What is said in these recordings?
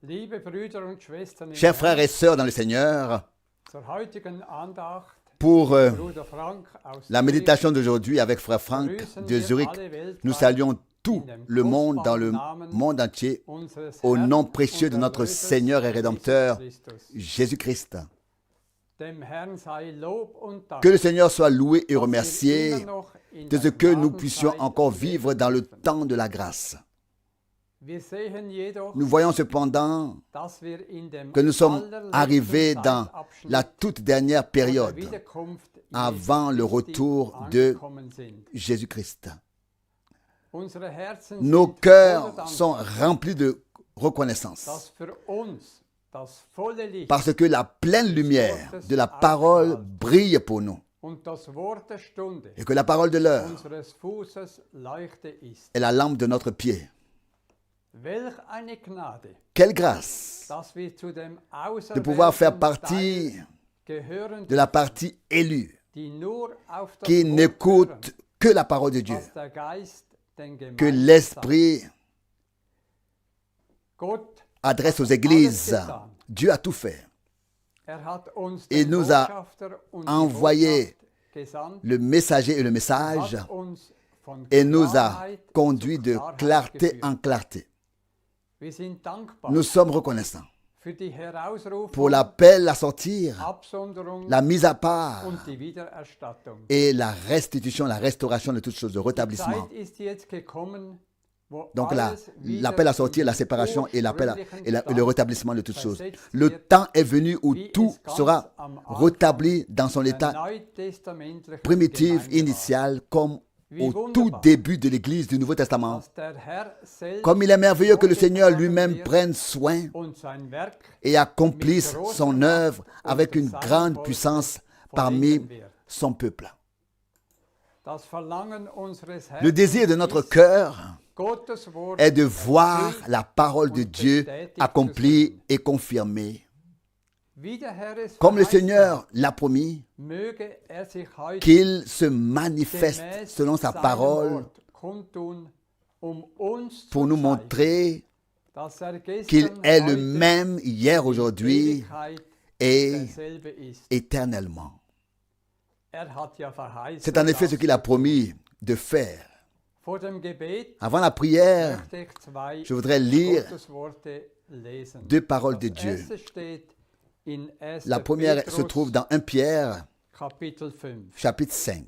Liebe Brüder und Schwestern im Chers frères Herrn, et sœurs dans le Seigneur, zur heutigen Andacht, pour Bruder Frank aus la Zürich, méditation d'aujourd'hui avec frère Frank grüßen de wir Zurich, alle weltweit nous saluons tout in dem le monde dans le kostbaren Namen monde entier unseres au Herrn nom précieux und de notre Erlösers Seigneur et Jesus Rédempteur Christus. Jésus-Christ. Dem Herrn sei Lob und Dank, Que le Seigneur soit loué et dass wir remercié immer noch in de ce der que nous puissions Gnadenzeit encore leben vivre dans le dürfen. temps de la grâce. Wir sehen jedoch, Nous voyons cependant dass wir in dem que nous sommes allerletzten arrivés dans Zeitabschnitt la toute dernière der période Wiederkunft avant Jesu le Christi retour de angekommen sind. Jésus-Christ. Unsere Herzen Nos sind cœurs voller Dank, sont remplis de reconnaissance dass für uns das volle Licht parce que la pleine lumière de la parole brille pour nous und das Wort der Stunde et que la parole de l'heure unseres Fußes Leuchte ist. est la lampe de notre pied. Welch eine Gnade, Quelle grâce dass wir zu dem de pouvoir faire auserwählten partie Teil gehören, de la partie élue die nur auf das qui Wort hören, n'écoute que la parole de Dieu, was der Geist den que Gemeinden sagt. l'Esprit Gott adresse aux hat alles églises. getan. Dieu a tout fait. Hat uns Il den nous a Botschafter und die envoyé Botschaft gesandt, le messager et le message hat uns von et nous a Klarheit conduit zu de Klarheit clarté geführt. en clarté. Wir sind dankbar Nous sommes reconnaissants für die Herausrufung, pour l'appel à sortir, Absonderung la mise à part und die Wiedererstattung. et la restitution, la restauration de toutes choses, le Die rétablissement. Zeit ist jetzt gekommen, wo Donc alles wieder l'appel à in sortir, la den séparation et ursprünglichen le Stand rétablissement de toutes choses. versetzt Le wird, temps est venu où wie tout es ganz sera am Anfang rétabli dans son der état neutestamentlichen primitif, Gemeinde war. initial, comme Wie au tout wunderbar, début de l'Église du Nouveau Testament. dass der Herr selbst Comme il est merveilleux que le Seigneur vorgetragen lui-même wird prenne soin und sein Werk et accomplisse son œuvre avec une grande puissance parmi vollenden wird. son peuple. Das Verlangen unseres Herzens Le désir de notre ist, cœur Gottes Wort est de voir erfüllt la parole de Dieu accomplie et confirmée. wie der Herr es Comme le verheißen Seigneur hat, l'a promis, möge er sich heute qu'il se manifeste gemäß selon sa seinem parole Wort kundtun, uns pour zu nous zeigen, montrer dass qu'il gestern, est le heute même hier, und in aujourd'hui Ewigkeit et derselbe ist. éternellement. Hat ja verheißen, C'est en effet dass ce qu'il a promis de faire. vor dem Gebet Avant la prière, möchte ich zwei je voudrais lire Gottesworte lesen. deux paroles de Das Dieu. erste steht in 1. La première se trouve dans 1 Pierre, Kapitel 5. chapitre 5.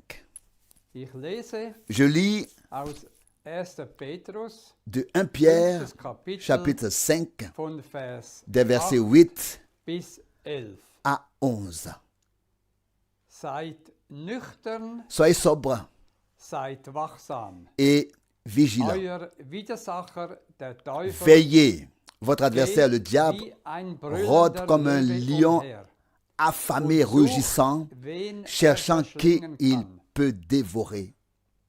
Ich lese Je lis aus 1. Petrus, de 1 Pierre, 5. Kapitel, chapitre 5, von Vers des versets 8 8 bis 11. à 11. Seid nüchtern, Soyez sobres seid wachsam. et vigilants. Euer Widersacher, der Teufel, Veillez. Votre adversaire, le geht diable, wie ein rôde brüllender comme un Löwe lion umher affamé, und sucht, rugissant, wen er cherchant qui verschlingen il kann. peut dévorer.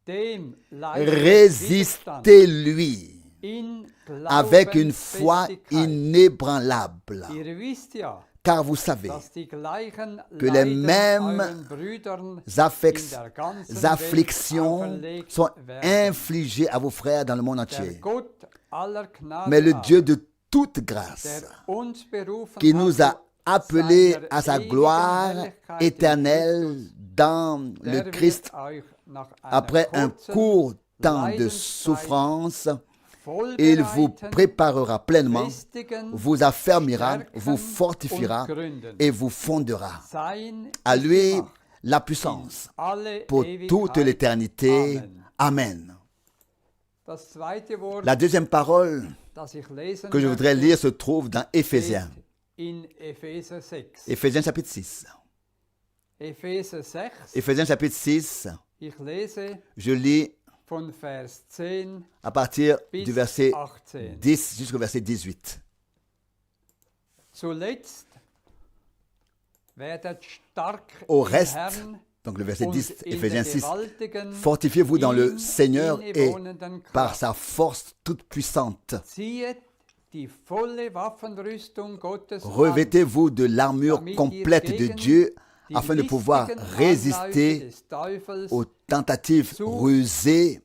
Dem leidet Widerstand Résistez-lui in avec une foi Glaubensfestigkeit. inébranlable, Ihr wisst ja, car vous savez dass die gleichen que les Leiden mêmes euren Brüdern in der ganzen afflictions Welt auferlegt sont werden. infligées à vos frères dans le monde Der entier. Gott aller Gnade Mais le aber, Dieu de toute grâce, der uns berufen qui nous hat a appelés seiner à sa ewigen gloire Herrlichkeit in éternelle Christus, dans der le wird Christ, euch nach einer après un kurzen court temps de Leidenszeit souffrance, il vous vollbereiten, préparera pleinement, festigen, vous affermira, stärken vous fortifiera und gründen. et vous fondera. Sein À ist die lui Macht la in puissance alle pour Ewigkeit. toute l'éternité. Amen. Amen. Das zweite Wort, La deuxième parole das ich lesen que je voudrais möchte, lire se trouve dans Éphésiens. steht in Epheser 6. Éphésiens chapitre 6. Epheser 6, Éphésiens chapitre 6, ich lese je lis von Vers 10 à partir bis du verset 18. 10 jusqu'au verset 18. Zuletzt werdet stark Au im reste, Herrn donc le verset und 10, in Éphésiens der 6, gewaltigen, fortifiez-vous dans le ihm Seigneur et innewohnenden par Kraft. sa force toute puissante. Ziehet die volle Waffenrüstung Gottes an, Revêtez-vous de l'armure damit ihr complète de gegen Dieu die afin de pouvoir listigen Anläufe résister des Teufels aux tentatives zu rusées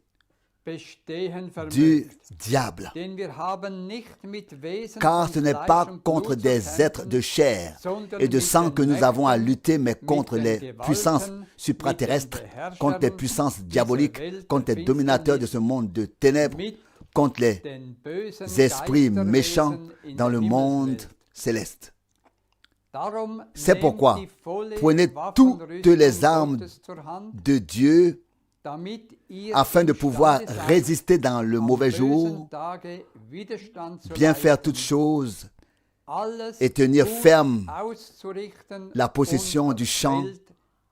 Bestehen du vermögt. diable. Denn wir haben nicht mit Wesen Car von ce n'est Fleisch pas und contre Blut zu des êtres kämpfen, de chair sondern et de mit sang den que nous avons à Mächten, lutter, mais mit contre den les Gewalten, puissances mit den supraterrestres, Beherrschern contre les puissances dieser diaboliques, Welt contre der les dominateurs de ce monde de ténèbres, mit contre les den bösen esprits méchants Geisterwesen in dans der le monde Himmelswelt. céleste. Darum C'est nehmt pourquoi die volle prenez toutes Waffenrüstung les armes Gottes zur Hand, de Dieu damit ihr afin de pouvoir imstande seid, résister dans le am mauvais bösen jour, Tage Widerstand zu bien faire leisten, toutes choses alles et tenir gut ferme auszurichten la possession und du das champ Feld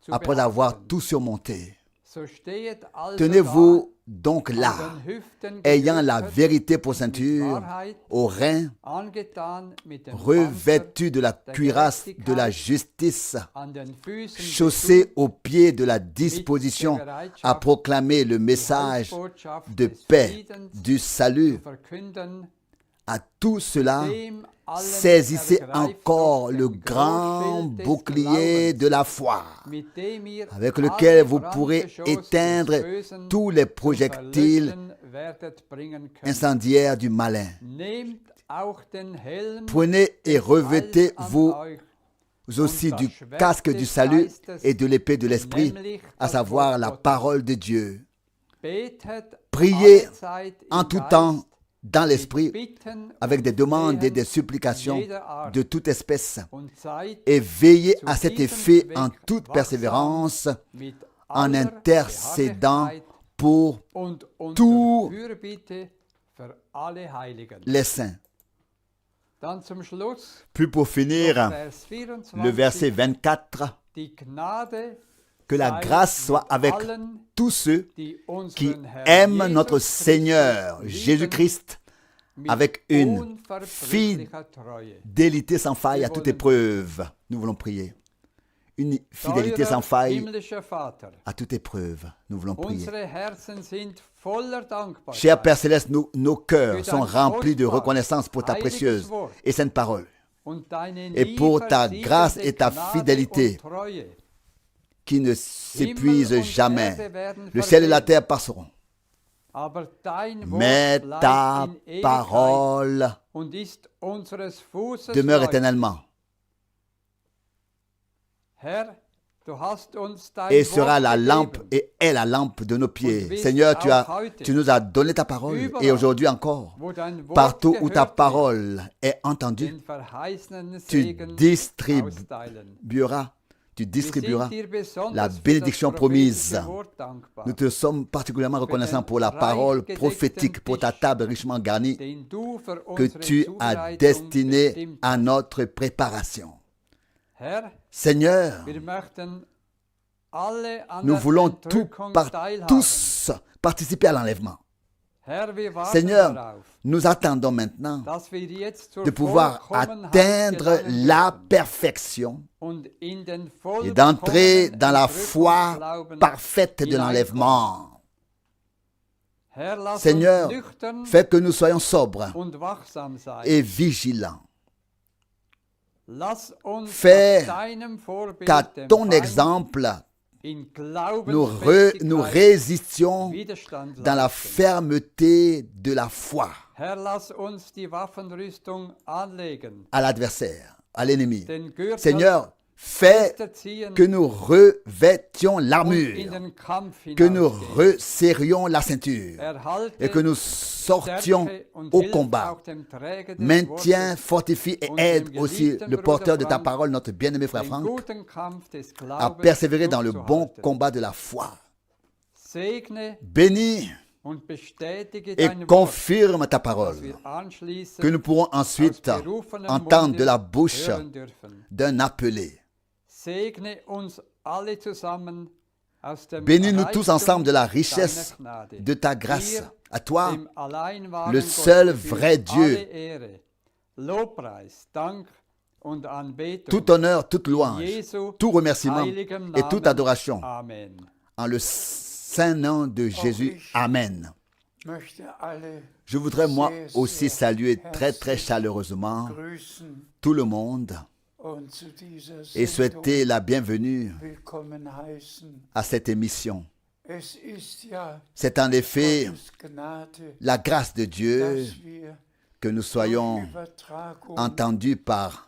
zu après avoir behaupten. tout surmonté. So stehet also Tenez-vous donc da, là, an den Hüften ayant la gerüstet, vérité pour mit ceinture, Wahrheit, aux reins, angetan mit dem Panzer, revêtu de la cuirasse de la justice, an den Füßen chaussé aux pieds de la disposition à proclamer le die message Heilsbotschaft de des paix, Friedens du salut. zu verkünden. À tout cela, Dem allen saisissez ergreift encore doch le den grand Großschild des bouclier Glaubens, de la foi, mit dem ihr avec alle lequel vous pourrez Brandgeschosse des éteindre Bösen tous les zum projectiles Verlöschen werdet bringen können. incendiaires du malin. Nehmt auch den Helm Prenez et des revêtez-vous Heils an euch, aussi du casque du salut et de l'épée de l'esprit, à savoir la parole de Dieu. betet Priez allezeit im en tout Geist, temps dans mit l'esprit, Bitten avec des und demandes et Flehen des supplications jeder Art, de toute espèce, und seid et veillez à zu cet diesem effet Zweck en toute wachsam persévérance, mit en aller intercédant Beharrlichkeit pour und unter tous Fürbitte für alle Heiligen. les saints. Dann zum Schluss Puis pour finir, Vers le 24, verset 24, die Gnade que la sei grâce soit mit avec allen, tous ceux die qui unseren Herrn aiment Jesus notre Christus Seigneur lieben, Jésus-Christ mit avec une unverbrüchlicher Treue. fidélité sans faille à toute wollen épreuve. Nous voulons prier. Une fidélité sans Teurer faille himmlischer Vater, à toute épreuve. Nous voulons prier. unsere Herzen sind voller Dankbarkeit Cher Père Céleste, nos cœurs für sont dein remplis de kostbares, reconnaissance pour ta heiliges précieuse Wort et sainte parole und deine et pour ta nie grâce versiegende et ta Gnade fidélité und Treue. qui ne s'épuisent Himmel und jamais. Erde werden Le ciel et la vergehen, terre passeront, aber dein mais Wort ta bleibt in Ewigkeit parole und ist unseres Fußes demeure Leuchte. éternellement Herr, du hast uns dein et sera Wort la lampe gegeben. et est la lampe de nos pieds. willst Seigneur, auch heute tu nous as donné ta parole überall, et aujourd'hui encore, Wo dein Wort partout où ta gehört parole est entendue, wird, den verheißenen tu Segen distribueras austeilen. tu Wir distribueras sind dir besonders la für das bénédiction promise. prophetische Wort dankbar, Nous te sommes particulièrement reconnaissants pour la parole prophétique, pour ta table richement garnie den du für que unsere tu as Zubereitung destinée bestimmt à hast. notre préparation. Herr, Seigneur, wir möchten alle an nous der voulons Entrückung teilhaben. tous participer à l'enlèvement. Herr, wir warten Seigneur, darauf, nous attendons maintenant dass wir jetzt zur de pouvoir Vollkommenheit atteindre gelangen la dürfen perfection und in den et d'entrer vollkommenen dans la foi Entrückungsglauben parfaite de hineinkommen. l'enlèvement. Herr, lass Seigneur, uns nüchtern fais que nous soyons sobres und wachsam sein. et vigilants. Lass uns Fais nach deinem Vorbild Qu'à dem ton Feind exemple, in nous Glaubensfestigkeit résistions Widerstand dans la leisten. fermeté de la foi Herr, lass uns die Waffenrüstung anlegen, à l'adversaire, à l'ennemi. den Gürtel Seigneur, fais fester ziehen que nous revêtions und in l'armure, den Kampf que nous hinausgehen. resserrions la ceinture Erhalte, et que nous sortions stärke und au hilf combat. auch dem Träger des Maintiens, Wortes, fortifie et aide aussi le porteur de ta parole, notre bien-aimé frère den Franck, guten Kampf des à Glaubens persévérer dans le bon durchzuhalten. combat de la foi. Segne Bénis und bestätige et dein Wort, confirme ta dass parole, wir anschließend que nous pourrons ensuite aus berufenem entendre Munde de la bouche hören dürfen. d'un appelé. Segne uns alle zusammen aus dem Bénis-nous tous Reichtum ensemble de la deiner richesse Gnade. de ta grâce. Dir, À toi, dem allein wahren le Gott, seul gebührt vrai Dieu, alle Ehre, Lobpreis, Dank und Anbetung. tout honneur, toute louange, Jesu tout remerciement heiligem et toute Namen. adoration. Amen. En le saint nom de Jésus. Amen. Möchte alle Je voudrais moi sehr, aussi sehr saluer très très herzlich chaleureusement grüßen tout le monde und zu dieser et Sendung souhaiter la bienvenue willkommen heißen. à cette émission. Es ist ja C'est en effet Gottes Gnade, la grâce de Dieu dass wir que nous soyons Übertragung entendus par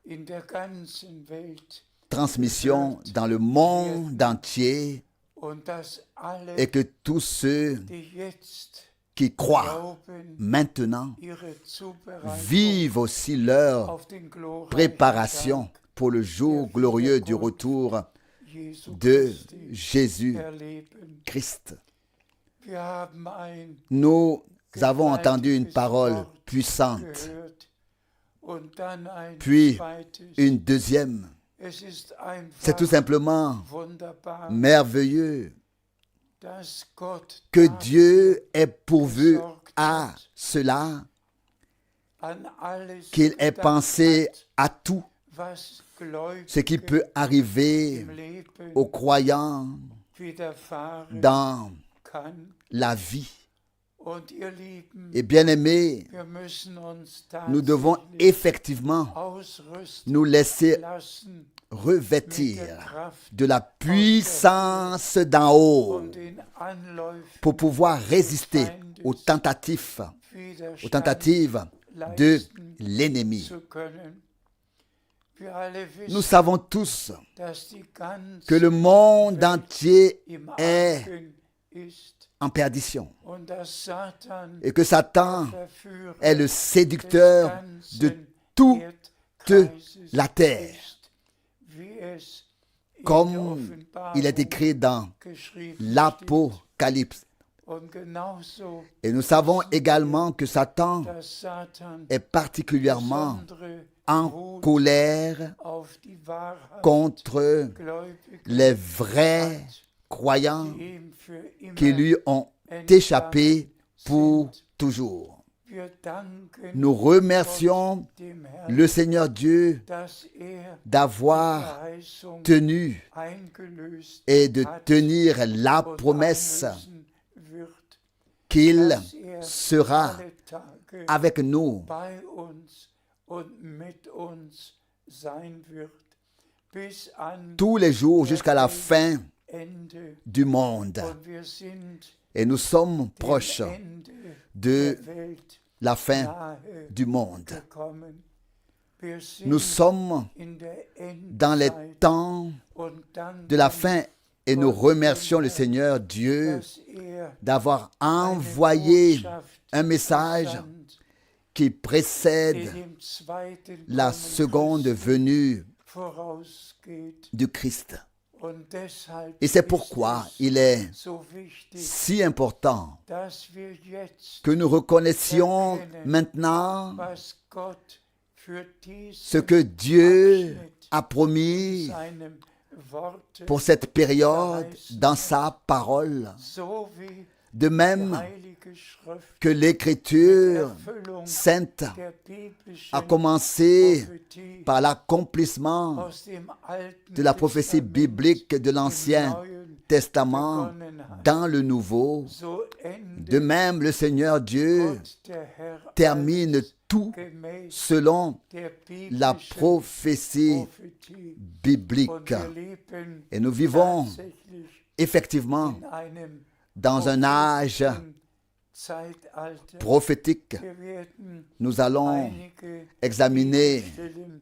in der ganzen Welt transmission dans le monde entier und dass alle, et que tous ceux die jetzt qui croient glauben, maintenant ihre Zubereitung vivent aussi leur auf den glorreichen préparation Tag pour le jour glorieux du retour Jesu de Christi Jésus erleben. Christ. Wir haben ein Nous avons entendu une gewaltiges parole Wort puissante, gehört und dann ein puis zweites. une deuxième. Es ist C'est tout einfach simplement wunderbar, merveilleux dass Gott que dafür Dieu ait pourvu à cela, an alles qu'il ait gedacht pensé hat, à tout was Gläubige ce qui peut arriver im Leben aux croyants widerfahren dans kann. la vie. Und ihr Lieben, Et bien aimés, wir müssen uns nous devons tatsächlich effectivement ausrüsten nous laisser lassen mit revêtir der Kraft de la puissance d'en haut und den Anläufen pour pouvoir résister aux tentatives de leisten l'ennemi. zu können. Wir alle Nous wissen, savons tous dass die ganze que le monde entier im est Argen ist en perdition und dass Satan et que Satan Verführer est le des séducteur de ganzen toute Erdkreises la terre, ist, wie es in der comme Offenbarung il est écrit dans geschrieben steht. l'Apocalypse. Und genauso, Et nous savons également que Satan dass Satan est particulièrement besondere en Wut colère auf die Wahrheit contre Gläubige les vrais hat, croyants die ihm für immer qui lui ont échappé pour toujours. Wir danken Nous remercions dem Herrn, le Seigneur Dieu dass d'avoir Verheißung tenu eingelöst et de hat tenir la und promesse einlösen wird, qu'il dass sera alle Tage avec nous bei uns und mit uns sein wird, bis an tous les jours jusqu'à la fin Ende. du monde. Und wir sind Et nous sommes dem proches Ende de der Welt la fin nahe du monde. gekommen. Wir sind Nous sommes in der dans les Endzeit temps und danken, de la fin et nous remercions le Seigneur Dieu dass d'avoir eine envoyé Botschaft un message gesandt, qui die précède dem zweiten la Kommen seconde Christi venue vorausgeht. du Christ. Und deshalb Et c'est ist pourquoi es il est so wichtig, si important dass wir jetzt que nous reconnaissions maintenant was Gott für diesen ce que Dieu Abschnitt a promis seinem Worte pour cette période dans sa parole. so wie De die même Heilige Schrift que l'Écriture Erfüllung sainte der biblischen a commencé Prophetie par l'accomplissement aus dem Alten de la prophétie Testament biblique de im l'Ancien Neuen Testament begonnen hat. dans le Nouveau. So endet De même, le Seigneur Dieu Gott der Herr termine alles tout gemäß selon der la biblischen prophétie Prophetie. biblique. Und wir leben Et nous vivons tatsächlich effectivement in einem dans un âge prophetischen Zeitalter. prophétique. Wir werden Nous allons einige examiner Bibelstellen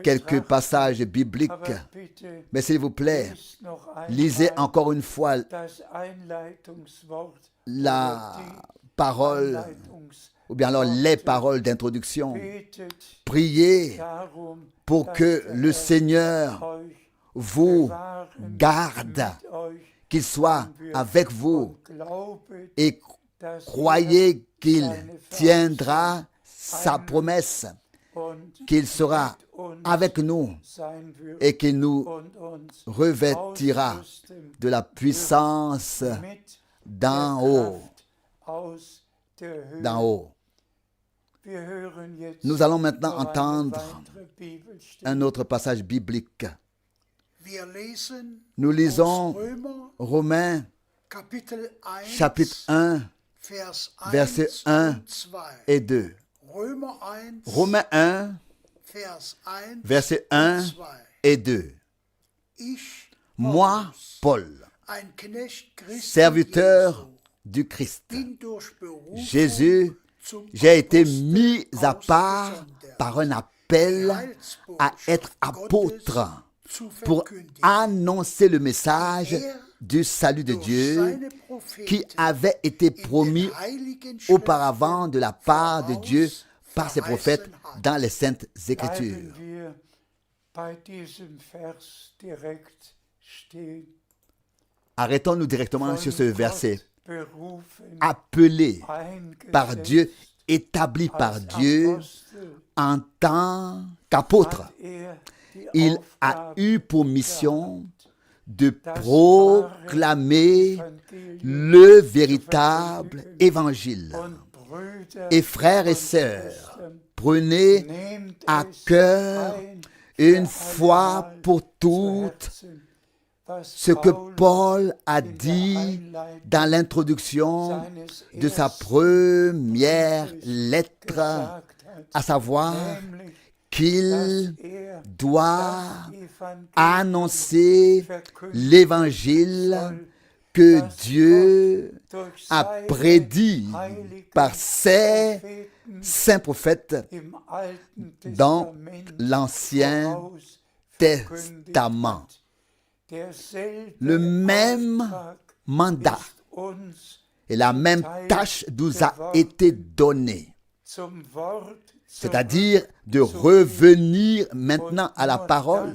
quelques betrachten, passages bibliques. aber bitte Mais s'il vous plaît, lest noch lisez einmal encore une fois das Einleitungswort la oder die parole, Einleitungsworte. ou bien alors les paroles d'introduction. Betet Priez darum, pour dass que der le Herr Seigneur euch vous bewahren, garde, mit euch qu'il soit avec vous und glaubet, et dass croyez qu'il seine tiendra sa promesse, und qu'il sera mit uns avec nous sein wird et qu'il nous und uns revêtira ausrüsten de la puissance mit d'en der haut, Kraft aus der Höhe. d'en haut. Wir hören jetzt Nous allons maintenant noch eine entendre weitere Bibelstelle. un autre passage biblique. Wir lesen Nous lisons aus Römer, Romains Kapitel 1, chapitre 1, Vers 1 versets 1 und 2. et 2. Römer 1, Romains 1, Vers 1 versets 1 und 2. et 2. Ich, Moi, Paul, ein Knecht Christi serviteur Jesu, du Christ. bin durch Berufung Jésus, zum j'ai été Apostel mis à part ausgesondert, par un appel Heilsbotschaft à être apôtre Gottes zu pour verkündigen, annoncer le message du salut de durch Dieu seine qui Propheten avait été in den promis heiligen auparavant de la part de voraus Dieu par ses prophètes verheißen hat. dans les saintes Écritures. Bleiben wir bei diesem Vers direkt stehen. Arrêtons-nous directement Von sur ce verset. Gott berufen, Appelé par eingesetzt Dieu, établi par als Dieu Apostel, en tant qu'apôtre, hat die il a Aufgabe eu pour mission de das proclamer wahre Evangelium le véritable évangile. und Brüder Et frères et und sœurs, Schwestern, prenez nehmt à es cœur ein une für fois allemal pour zu toutes Herzen, was ce que Paulus Paul a in der dit Einleitung dans l'introduction seines de sa ersten première Briefes lettre, gesagt hat, à savoir nämlich, qu'il dass doit das Evangelium annoncer verkündigen l'évangile soll, que das Dieu Gott durch a seine prédit heiligen par ses Propheten saints prophètes im Alten dans Testament l'Ancien voraus verkündigt Testament. hat. Derselbe Le même Auftrag mandat ist uns et la même tâche nous a été donnée, zum Wort c'est-à-dire de revenir maintenant à la parole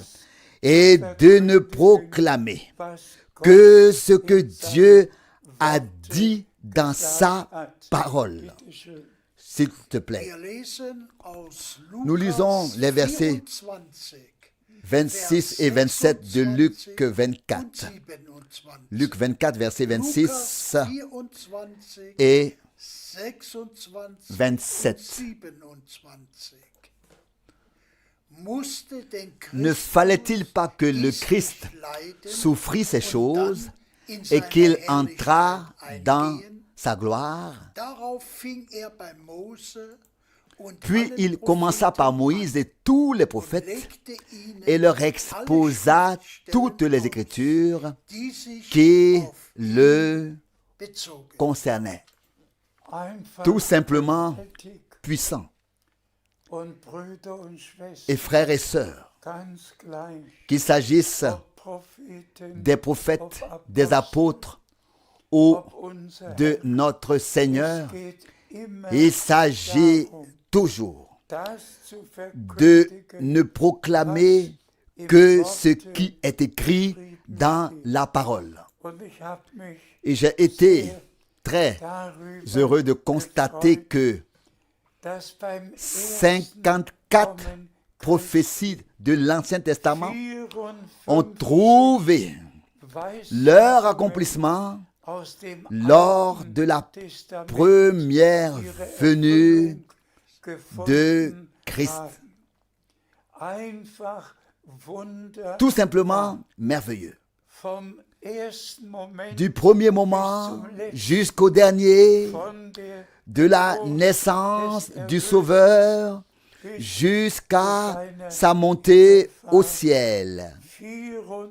et de ne proclamer que ce que Dieu a dit dans sa parole. S'il te plaît, Wir lesen aus nous lisons Lukas les versets 26 et 27 de Luc 24. Luc 24, verset 26 et 27. Ne fallait-il pas que le Christ souffrit ces choses et qu'il entrât dans sa gloire? Puis il commença par Moïse et tous les prophètes et leur exposa toutes les Écritures qui le concernaient. Tout simplement puissant. Et frères et sœurs, qu'il s'agisse des prophètes, des apôtres ou de notre Seigneur, il s'agit toujours de ne proclamer que ce qui est écrit dans la parole. Et j'ai été très heureux de constater que 54 prophéties de l'Ancien Testament ont trouvé leur accomplissement lors de la première venue de Christ. Tout simplement merveilleux. Du premier moment jusqu'au dernier, de la naissance du Sauveur jusqu'à sa montée au ciel.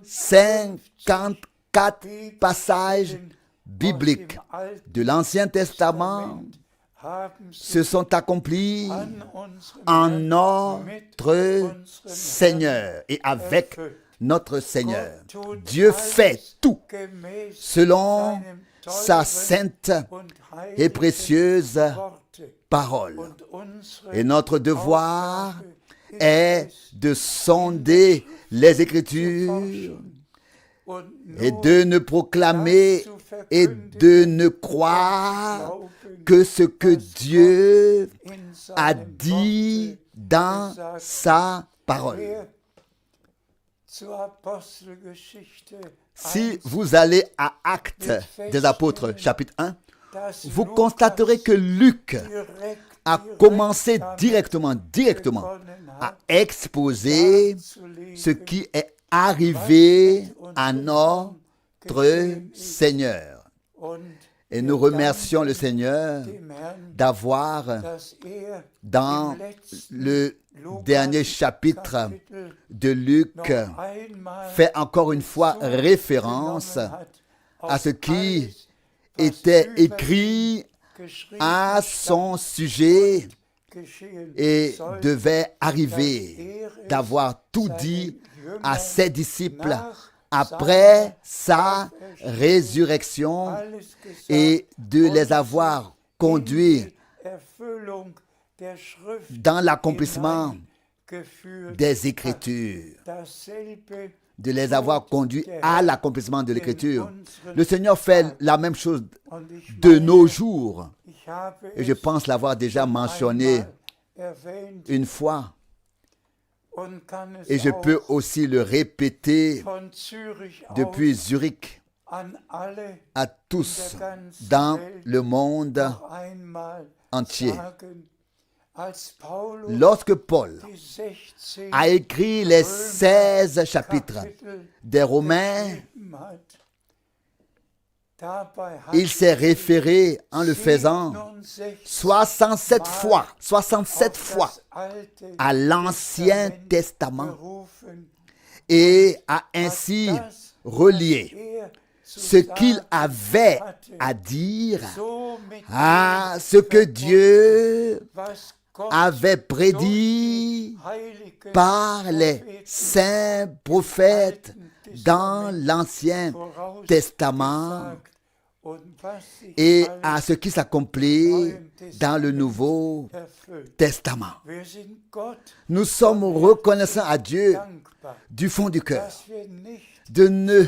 54 passages bibliques de l'Ancien Testament se sont accomplis en notre Seigneur et avec notre Seigneur. Dieu fait tout selon sa sainte et précieuse parole. Et notre devoir est de sonder les Écritures et de ne proclamer et de ne croire que ce que Dieu a dit dans sa parole. Si vous allez à Actes des Apôtres, chapitre 1, vous constaterez que Luc a commencé directement à exposer ce qui est arrivé à notre Seigneur. Et nous remercions le Seigneur d'avoir, dans le dernier chapitre de Luc, fait encore une fois référence à ce qui alles, was était über écrit geschrieben à son sujet geschehen et sollte, devait arriver d'avoir tout dit à ses disciples après sa résurrection alles gesagt et de und les avoir conduits in die Erfüllung der Schrift dans l'accomplissement hineingeführt des hat. Écritures, Dasselbe de les avoir conduits der à Herr l'accomplissement de in l'Écriture. unseren Le Seigneur fait Tagen. la même chose Und ich de meine, nos jours. ich habe Et je es pense l'avoir déjà schon mentionné einmal erwähnt une fois. und kann es Et je auch peux aussi le répéter von Zürich depuis aus Zurich an alle à tous dans le monde noch einmal entier. sagen, als Paulus Lorsque Paul die 16 a écrit les 16 chapitres Kapitel des Romains, geschrieben hat, dabei hat il s'est référé en le faisant 67 fois, 67 fois à l'Ancien Testament et a ainsi relié ce qu'il avait à dire à ce que Dieu avait prédit par les saints prophètes dans l'Ancien Testament et à ce qui s'accomplit dans le Nouveau Testament. Nous sommes reconnaissants à Dieu du fond du cœur de ne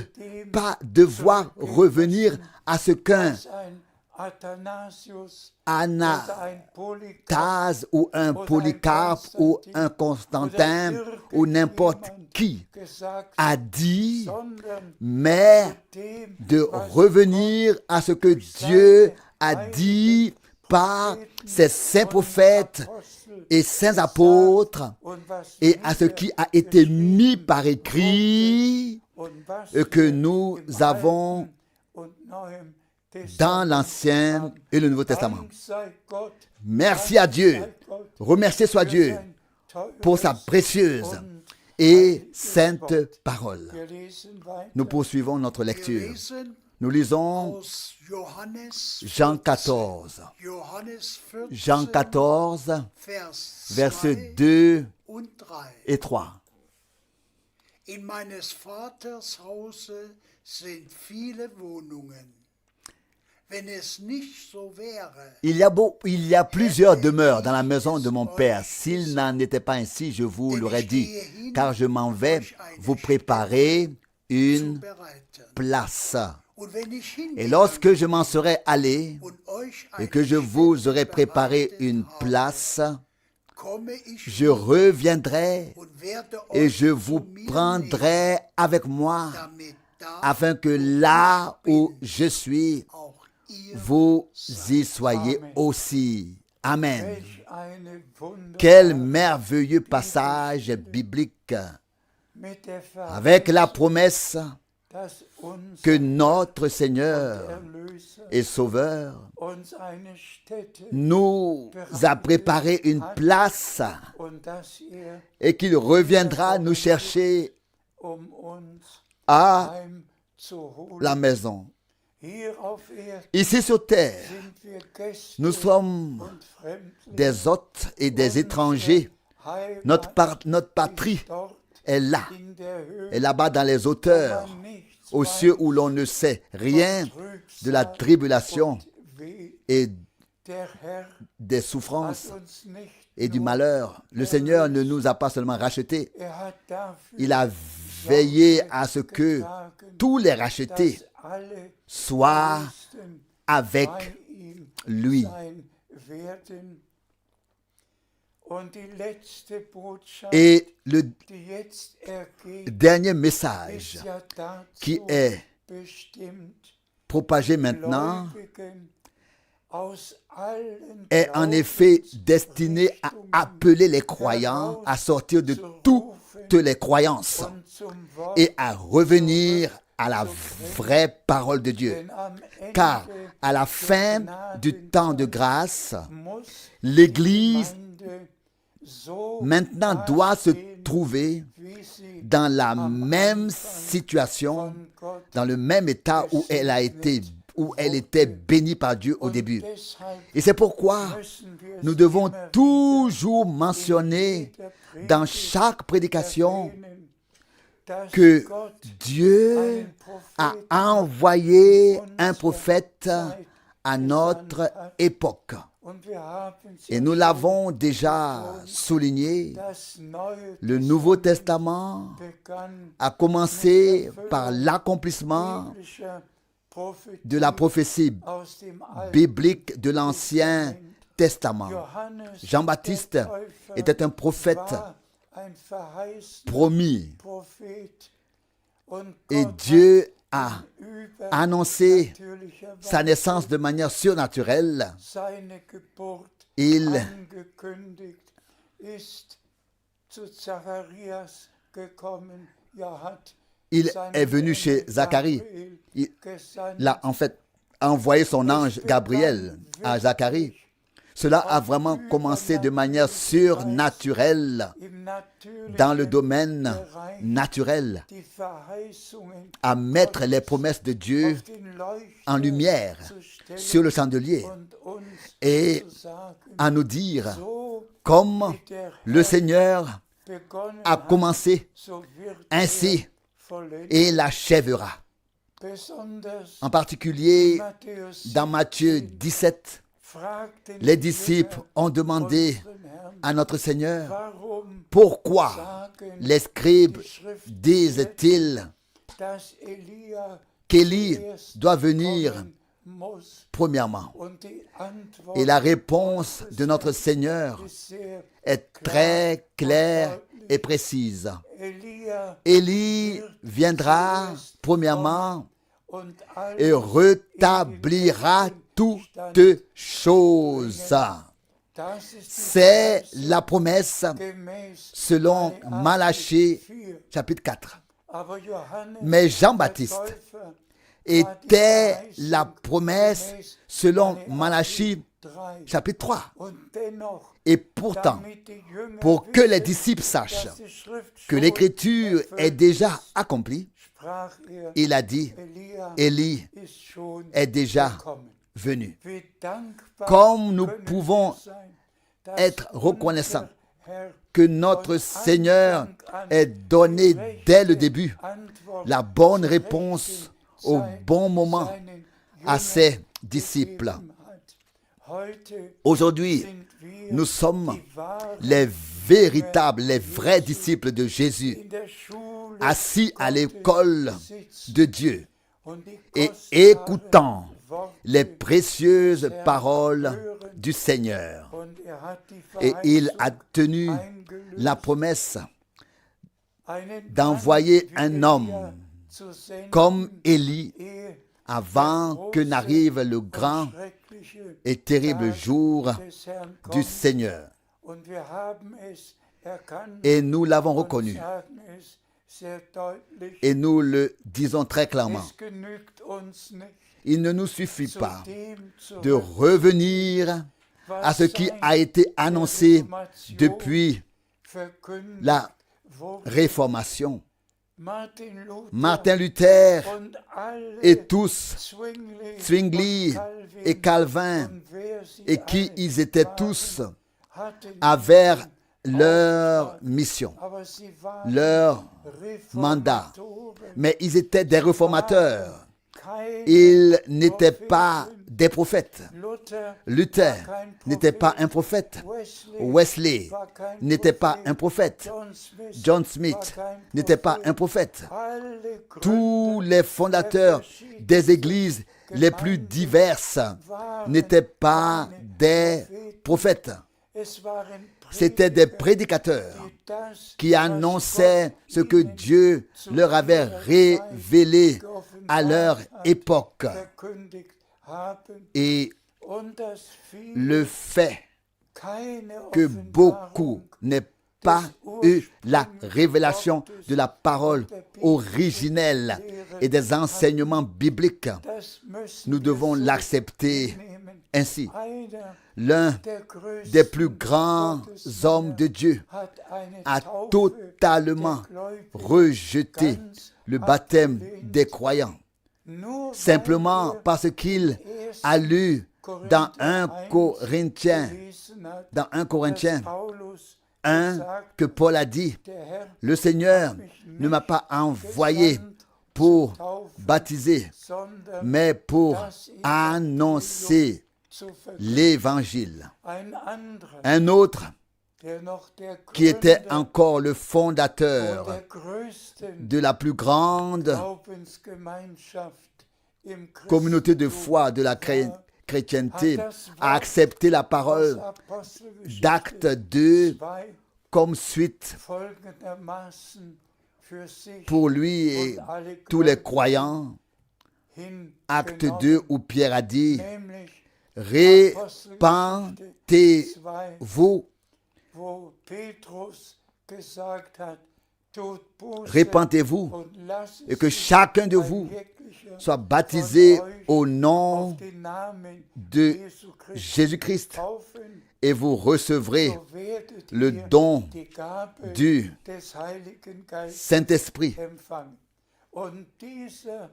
pas devoir revenir à ce qu'un Anastase ou un Polycarpe ou un Constantin ou n'importe qui a dit, mais de revenir à ce que Dieu a dit par ses saints prophètes et saints apôtres et à ce qui a été mis par écrit et que nous avons dans l'Ancien et le Nouveau Testament. Merci à Dieu. Remercié soit Dieu pour sa précieuse et sainte parole. Nous poursuivons notre lecture. Nous lisons aus Johannes Jean 14. Johannes 14, Jean 14, Vers versets 2 2 und 3. et 3. In meines Vaters Hause sind viele Wohnungen. Wenn es nicht so wäre, Il y a plusieurs demeures dans la maison de mon Père. S'il n'en était pas ainsi, je vous l'aurais dit, car je m'en vais vous préparer une bereiten. place. Und wenn ich Et hingehe lorsque je m'en serai allé und euch et eine que je vous Stätte aurai préparé bereitet une habe, place, komme ich je reviendrai und werde et euch je zu vous mir prendrai avec moi, nehmen, damit da afin que là où je suis, auch ihr vous y soyez aussi. Amen. Welch eine Quel wunderbare merveilleux passage biblique mit der avec la promesse dass que unser notre Seigneur Erlöser et Sauveur uns eine Stätte nous a préparé une place und dass et qu'il reviendra nous chercher uns à heimzuholen. la maison. Hier auf Erden Ici sur terre, sind wir Gäste nous sommes und Fremdlinge. des hôtes et des étrangers. Heimat Notre patrie ist dort est là, in der Höhe, est là-bas dans les hauteurs, man nichts aux cieux où l'on ne sait rien de la tribulation und weh. et Der Herr des souffrances hat uns nicht et du nur- malheur. Le Seigneur ne nous a pas seulement rachetés, hat dafür il a veillé à ce que tous les rachetés dass alle soient Christen avec bei ihm lui. sein werden. Und die letzte Botschaft, Et le die jetzt ergeht, dernier message ist ja dazu qui est bestimmt, propagé maintenant Gläubigen aus allen est en effet destiné à appeler les croyants à sortir de toutes les croyances und zum Wort, et à revenir à la vraie parole de Dieu. denn am Ende Car à la fin du temps de grâce, muss l'Église Gemeinde maintenant doit se trouver dans la même situation, dans le même état où elle était bénie par Dieu au début. Et c'est pourquoi nous devons toujours mentionner dans chaque prédication que Dieu a envoyé un prophète à notre époque. Et nous l'avons déjà souligné, le Nouveau Testament a commencé par l'accomplissement de la prophétie biblique de l'Ancien Testament. Jean-Baptiste était un prophète promis et Dieu a annoncé sa naissance de manière surnaturelle. Il est venu chez Zacharie. Il a en fait envoyé son ange Gabriel à Zacharie. Cela a vraiment commencé de manière surnaturelle dans le domaine naturel, à mettre les promesses de Dieu en lumière sur le chandelier et à nous dire, comme le Seigneur a commencé, ainsi il l'achèvera. En particulier, dans Matthieu 17, les disciples ont demandé à notre Seigneur, pourquoi les scribes disent-ils qu'Élie doit venir premièrement? Et la réponse de notre Seigneur est très claire et précise. Élie viendra premièrement et rétablira toutes choses. C'est la promesse selon Malachie chapitre 4. Mais Jean-Baptiste était la promesse selon Malachie chapitre 3. Et pourtant, pour que les disciples sachent que l'écriture est déjà accomplie, il a dit, Élie est déjà venu. Comme nous pouvons être reconnaissants que notre Seigneur ait donné dès le début la bonne réponse au bon moment à ses disciples. Aujourd'hui, nous sommes les véritables, les vrais disciples de Jésus, assis à l'école de Dieu et écoutant les précieuses paroles du Seigneur. Et il a tenu la promesse d'envoyer un homme comme Élie avant que n'arrive le grand et terrible jour du Seigneur. Et nous l'avons reconnu. Et nous le disons très clairement. Il ne nous suffit pas de revenir à ce qui a été annoncé depuis la Réformation. Martin Luther et tous, Zwingli et Calvin, et qui ils étaient tous, avaient leur mission, leur mandat. Mais ils étaient des réformateurs. Ils n'étaient pas des prophètes. Luther n'était pas un prophète. Wesley n'était pas un prophète. John Smith n'était pas un prophète. Tous les fondateurs des églises les plus diverses n'étaient pas des prophètes. C'étaient des prédicateurs qui annonçaient ce que Dieu leur avait révélé à leur époque. Et le fait que beaucoup n'aient pas eu la révélation de la parole originelle et des enseignements bibliques, nous devons l'accepter Ainsi, einer l'un der größten des plus grands Gottesmänner hommes de Dieu hat eine a Taufe totalement der Gläubigen rejeté ganz le baptême abgelehnt. des croyants, Nur simplement weil er parce qu'il a lu dans 1 Corinthiens, dans 1 Corinthiens 1, que Paul a dit, le Seigneur ne m'a pas envoyé pour baptiser, mais pour annoncer l'évangile. Un autre qui était encore le fondateur de la plus grande communauté de foi de la chrétienté a accepté la parole d'Acte 2 comme suite pour lui et tous les croyants. Acte 2 où Pierre a dit, répentez-vous, répentez-vous et que chacun de vous soit baptisé au nom de Jésus-Christ et vous recevrez le don du Saint-Esprit.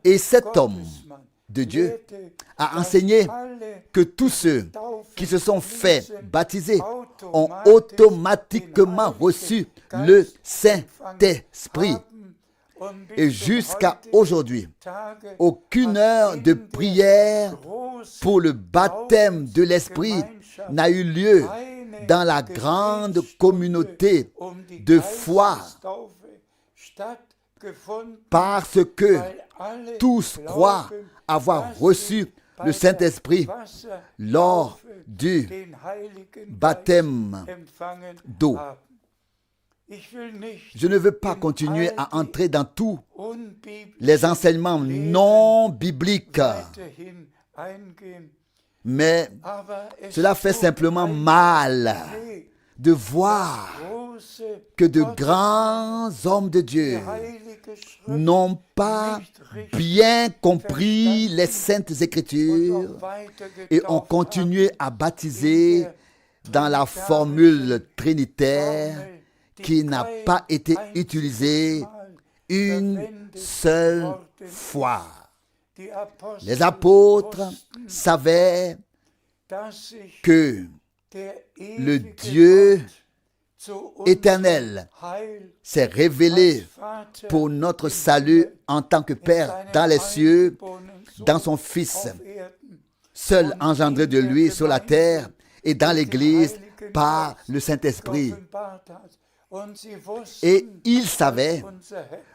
Et cet homme de Dieu a enseigné que tous ceux qui se sont fait baptiser ont automatiquement reçu le Saint-Esprit. Et jusqu'à aujourd'hui, aucune heure de prière pour le baptême de l'Esprit n'a eu lieu dans la grande communauté de foi, parce que tous croient avoir reçu le Saint-Esprit lors du baptême d'eau. Je ne veux pas continuer à entrer dans tous les enseignements non bibliques, mais cela fait simplement mal de voir que de grands hommes de Dieu n'ont pas bien compris les Saintes Écritures et ont continué à baptiser dans la formule trinitaire qui n'a pas été utilisée une seule fois. Les apôtres savaient que le Dieu éternel s'est révélé pour notre salut en tant que Père dans les cieux, dans son Fils, seul engendré de lui sur la terre et dans l'Église par le Saint-Esprit. Et il savait,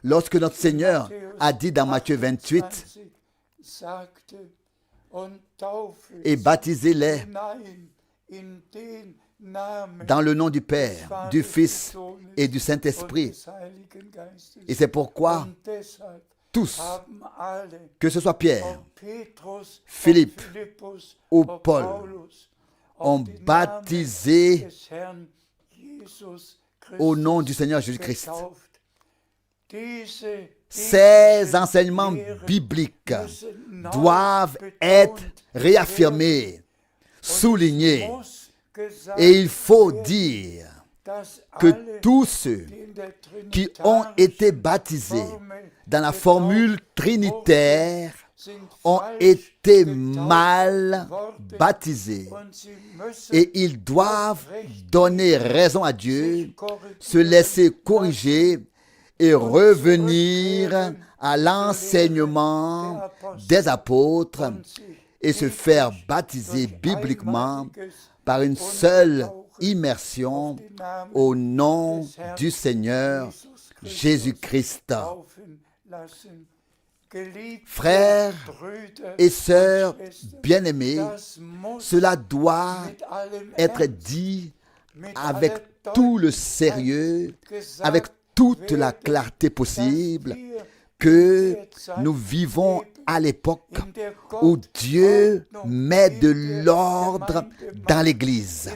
lorsque notre Seigneur a dit dans Matthieu 28, et baptisez-les dans le nom du Père, du Fils et du Saint-Esprit. Et c'est pourquoi tous, que ce soit Pierre, Philippe ou Paul, ont baptisé au nom du Seigneur Jésus-Christ. Ces enseignements bibliques doivent être réaffirmés, soulignés. Et il faut dire que tous ceux qui ont été baptisés dans la formule trinitaire ont été mal baptisés. Et ils doivent donner raison à Dieu, se laisser corriger et revenir à l'enseignement des apôtres et se faire baptiser bibliquement par une seule immersion au nom du Seigneur Jésus-Christ. Frères et sœurs bien-aimés, cela doit être dit avec tout le sérieux, avec toute la clarté possible, que nous vivons à l'époque où Dieu met de l'ordre dans l'Église,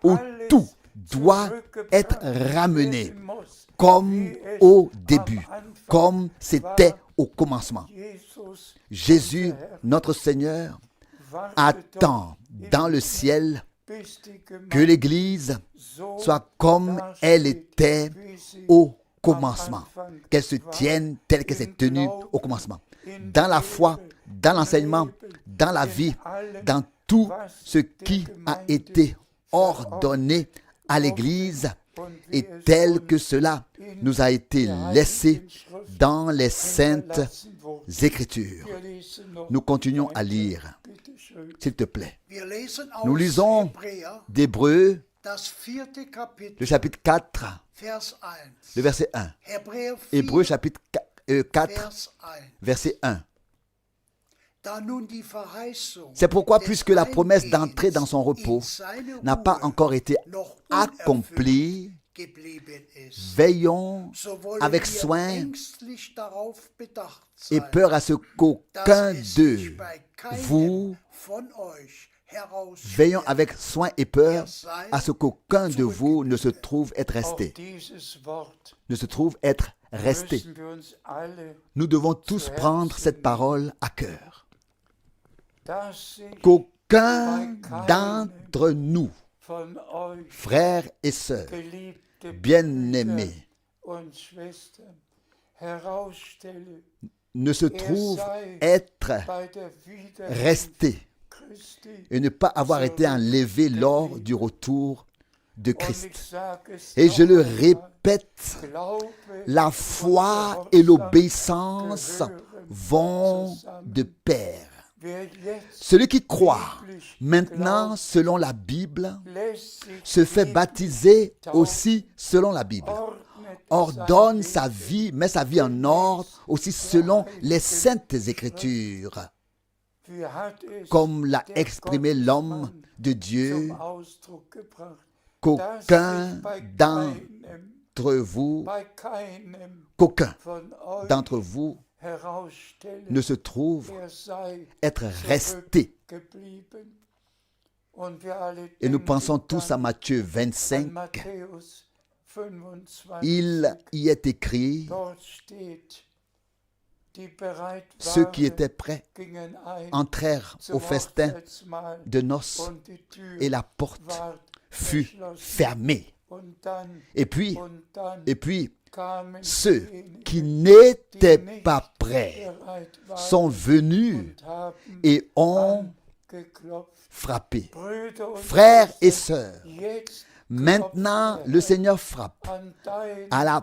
où tout doit être ramené comme au début, comme c'était au commencement. Jésus, notre Seigneur, attend dans le ciel, bis die que Gemeinde l'Église so soit comme elle était wie sie au commencement, qu'elle se tienne telle qu'elle s'est tenue au commencement, dans la foi, dans l'enseignement, dans la vie, dans tout ce qui a été ordonné à l'Église et tel que cela nous a été laissé dans les saintes Écritures. Wir lesen noch Nous continuons à lire, bitte schön. s'il te plaît. Wir lesen Nous aus lisons Hebräer, d'Hébreux, das 4. le Kapitel, chapitre 4, Vers 1. le verset 1. Hebräer 4, Hébreux chapitre 4, Vers 1. verset 1. Da nun die Verheißung C'est pourquoi, des puisque la promesse Eingehens d'entrer dans son repos in seine n'a pas Ruhe encore été noch accomplie, geblieben ist, veillons so wollen avec wir soin ängstlich darauf bedacht et sein, peur à ce qu'aucun dass es d'eux, sich bei keinem vous, von euch herausstellt, veillons avec soin et peur à ce qu'aucun de vous ne se trouve être Auch resté, dieses Wort ne se trouve être resté. müssen wir uns alle, Nous devons tous prendre cette parole à cœur. dass sich Qu'aucun d'entre nous, von euch, frères et sœurs, geliebte bien-aimés, Brüder und Schwestern, herausstelle ne se trouve être bei der Wiederkunft resté Christi. et ne pas avoir été enlevé lors du retour de Und ich Christ. sage es Et je noch le einmal, répète, Glaube la foi et l'obéissance vont de pair. wer jetzt Celui qui croit maintenant selon la Bible lässt sich se fait baptiser aussi selon la Bible. ordnet Ordonne sein sa vie, met sa vie en ordre aussi selon les saintes Écritures, Wie hat es comme l'a der exprimé l'homme Gottesmann de Dieu, zum Ausdruck gebracht, dass qu'aucun sich bei keinem qu'aucun von euch d'entre vous herausstelle, ne se trouve er sei être resté. zurückgeblieben. Und wir alle Et nous denken pensons tous à dann Matthieu an 25. Matthäus 25. Il y est écrit, Dort steht, die bereit ceux qui waren, étaient prêts gingen ein entrèrent au zum festin Hochzeitsmahl de noces und die Tür et la porte ward fut verschlossen. fermée. Und dann Et puis kamen ceux diejenigen, qui n'étaient die nicht pas prêts bereit waren sont venus und haben et ont angeklopft. frappé. Brüder und Frères et Schwestern, sœurs, jetzt maintenant klopft le der Seigneur frappe Herr an deine à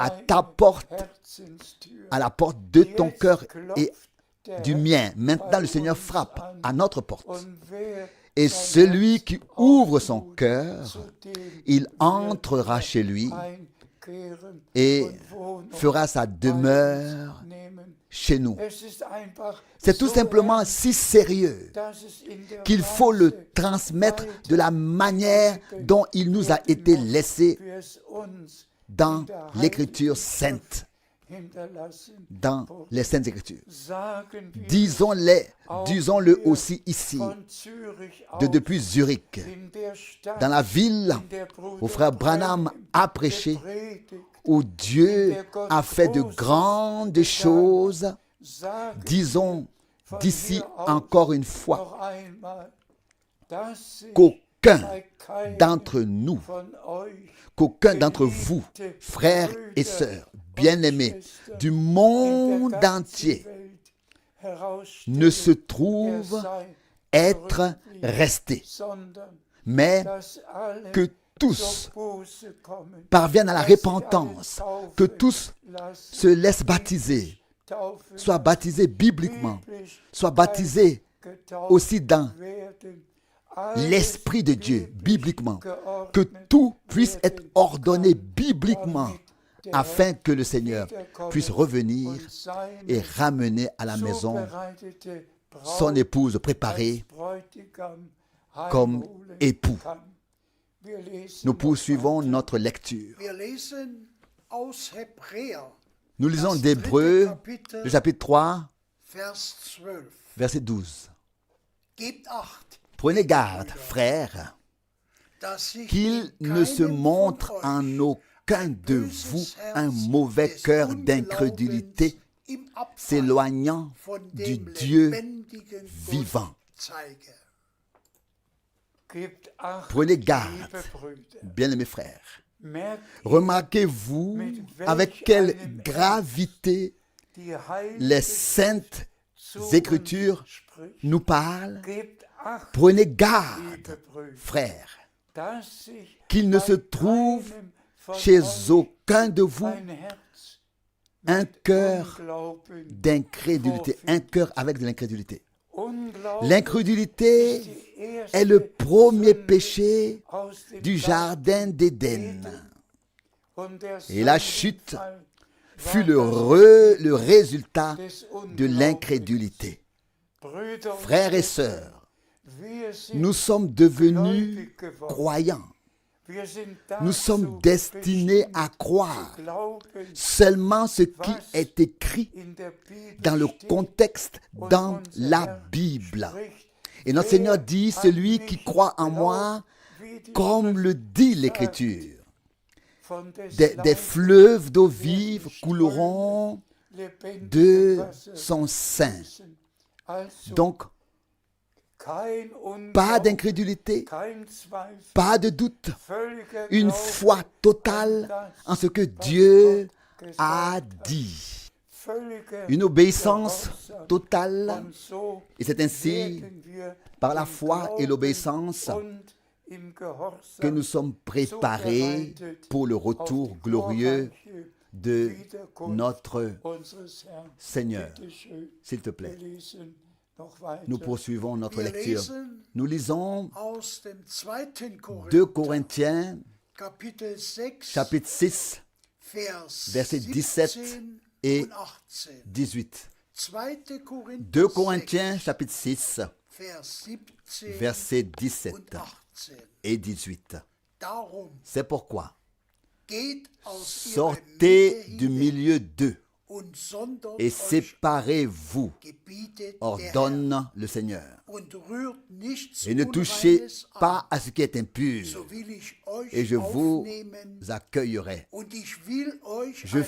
und ta meine porte, Herzenstür. à la porte de ton Jetzt cœur et klopft der du Herr mien. Maintenant bei le Seigneur uns frappe an. à notre porte. Und wer Et sein celui Herz qui ouvre son auftut, cœur, zu dem il wird entrera chez lui einkehren et und Wohnung fera sa bei demeure uns nehmen. chez nous. Es ist einfach C'est tout so simplement ernst, si sérieux dass es in der qu'il faut le Weise transmettre de la manière dont il nous a été laissé wie es uns dans in der l'Écriture Heiligen sainte, hinterlassen dans wurde. les Saintes Écritures. Sagen wir Disons-le aussi ici, von Zürich depuis Zurich, in der Stadt, dans la ville in der Bruder où frère Branham a prêché, gepredigt, où Dieu a fait de grandes choses. sagen Disons von d'ici hier aus encore une fois noch einmal, dass sich qu'aucun bei keinem d'entre nous, von euch, qu'aucun d'entre vous, frères et sœurs, bien-aimés du monde entier, ne se trouve être resté, mais que tous parviennent à la repentance, que tous se laissent baptiser, soient baptisés bibliquement, soient baptisés aussi dans l'Esprit de Dieu, bibliquement, que tout puisse être ordonné bibliquement, afin que le Seigneur puisse revenir et ramener à la maison son épouse préparée comme époux. Nous poursuivons notre lecture. Wir lesen aus Hebräer, Nous lisons das d'Hébreux, 3. Kapitel, le chapitre 3, Vers 12. verset 12. Gebt acht, Prenez garde, frères, dass sich qu'il in ne se keinem montre von euch en aucun de vous un mauvais cœur d'incrédulité im Abfall s'éloignant von du dem Dieu lebendigen Gott vivant. zeige. Gebt acht, Prenez garde, liebe Brüder. bien-aimés frères. Merkt Remarquez-vous avec quelle gravité die Heilige les saintes zu uns Écritures spricht. nous parlent. Gebt acht, Prenez garde, liebe Brüder, frères, dass sich qu'il ne bei se trouve keinem von chez euch aucun de vous ein Herz un mit cœur Unglauben. d'incrédulité, un cœur avec de l'incrédulité. Unglauben L'incrédulité ist die erste est le premier Sünde péché aus dem du jardin d'Éden. Und der Et la chute Sündenfall fut war le résultat des de Unglaubens. l'incrédulité. Brüder und Frères et Schwestern, sœurs, wir sind nous sommes devenus gläubig geworden. croyants. Wir sind Nous dazu sommes destinés bestimmt, à croire zu glauben, seulement ce qui est écrit in der Bibel dans le steht. contexte, Und dans unser la Herr Bible. spricht, Et notre wer Seigneur dit, an celui mich qui croit en glaubt, moi, wie die comme Schrift le dit sagt, l'Écriture, von des des Leibes fleuves d'eau vive couleront lebendigen de Wassers son sein. fließen. Also Donc, kein pas Unglauben, d'incrédulité, kein Zweifel, pas de doute, völliger une Glaube foi totale en ce que Dieu a dit. völliger Une obéissance Gehorsam. totale. Und so Et c'est ainsi, werden wir par la im foi et Glauben l'obéissance, und im Gehorsam que nous sommes préparés pour le retour glorieux de notre unseres Herrn. Seigneur. Bitte schön, S'il te wir plaît, lesen noch weiter. nous poursuivons notre Wir lecture. lesen Nous lisons aus dem 2. 2 Korinther, Corinthiens, Kapitel 6, chapitre 6, Vers versets 17 17 et und 18. 18. 2. Korinther 2 Corinthiens, chapitre 6, 6, Vers 17 versets 17 und 18. et 18. Darum C'est pourquoi, geht aus ihrer sortez Mitte du hinweg milieu d'eux und sondert et euch, séparez-vous, gebietet der Herr, ordonne le Seigneur. und rührt nichts Et ne touchez Unreines pas an, à ce qui est impur, so will ich euch et je vous aufnehmen, accueillerai. und ich will euch Je ein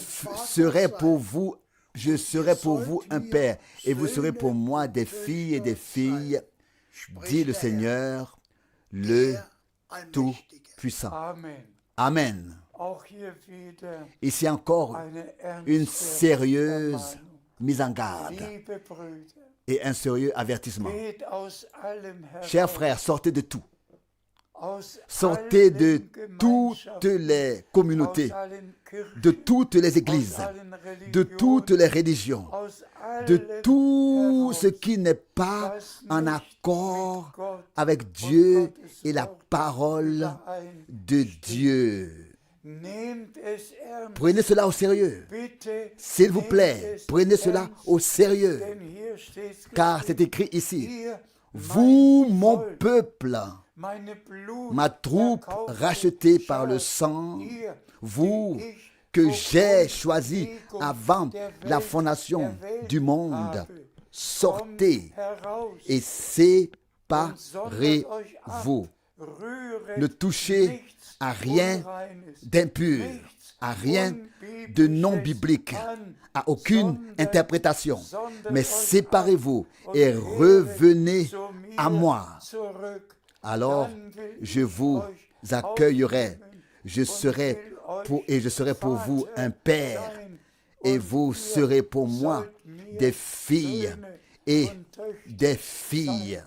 serai Vater pour sein. vous, je serai pour vous un père, et vous serez pour moi des filles et des filles, dit le Seigneur, le Der Allmächtige. Tout-Puissant. Amen. Amen. Auch hier wieder Ici encore, eine une ernste sérieuse Ermahnung. mise en garde Liebe Brüder, et un sérieux avertissement. geht aus allem heraus, Chers frères, sortez de tout. aus Sortez de allen toutes Gemeinschaften, les communautés, aus allen Kirchen, de toutes les aus églises, allen de toutes Religionen, les religions, aus de allem tout ce heraus, qui n'est pas was en nicht accord mit Gott avec Dieu und Gottes et la Wort parole übereinstimmt. de Dieu. Nehmt es ernst, Prenez cela au sérieux. bitte, S'il vous nehmt plaît, es prenez cela ernst, au sérieux. denn hier steht's Car geschrieben, c'est écrit ici, ihr, vous, mein mon Volk, peuple, meine Blut ma troupe erkaufte rachetée par le Schar, sang, ihr, vous die ich que vor j'ai choisi Grundlegung avant der la Welt fondation erwählt du monde, habe. sortez Kommt heraus et und sondert euch ab, séparez-vous. rühret Ne touchez nichts à rien Unreines, d'impur, nichts à rien de Unbiblisches non biblique, an, à aucune sondern- interprétation, sondert mais euch séparez-vous ab et und revenez kehret zu mir à moi. zurück. Alors Dann will je ich vous euch accueillerai, aufnehmen je und serai will euch et je serai pour vous Vater un père, sein, et und vous ihr serez pour moi sollt mir des filles Söhne et und Töchter des filles,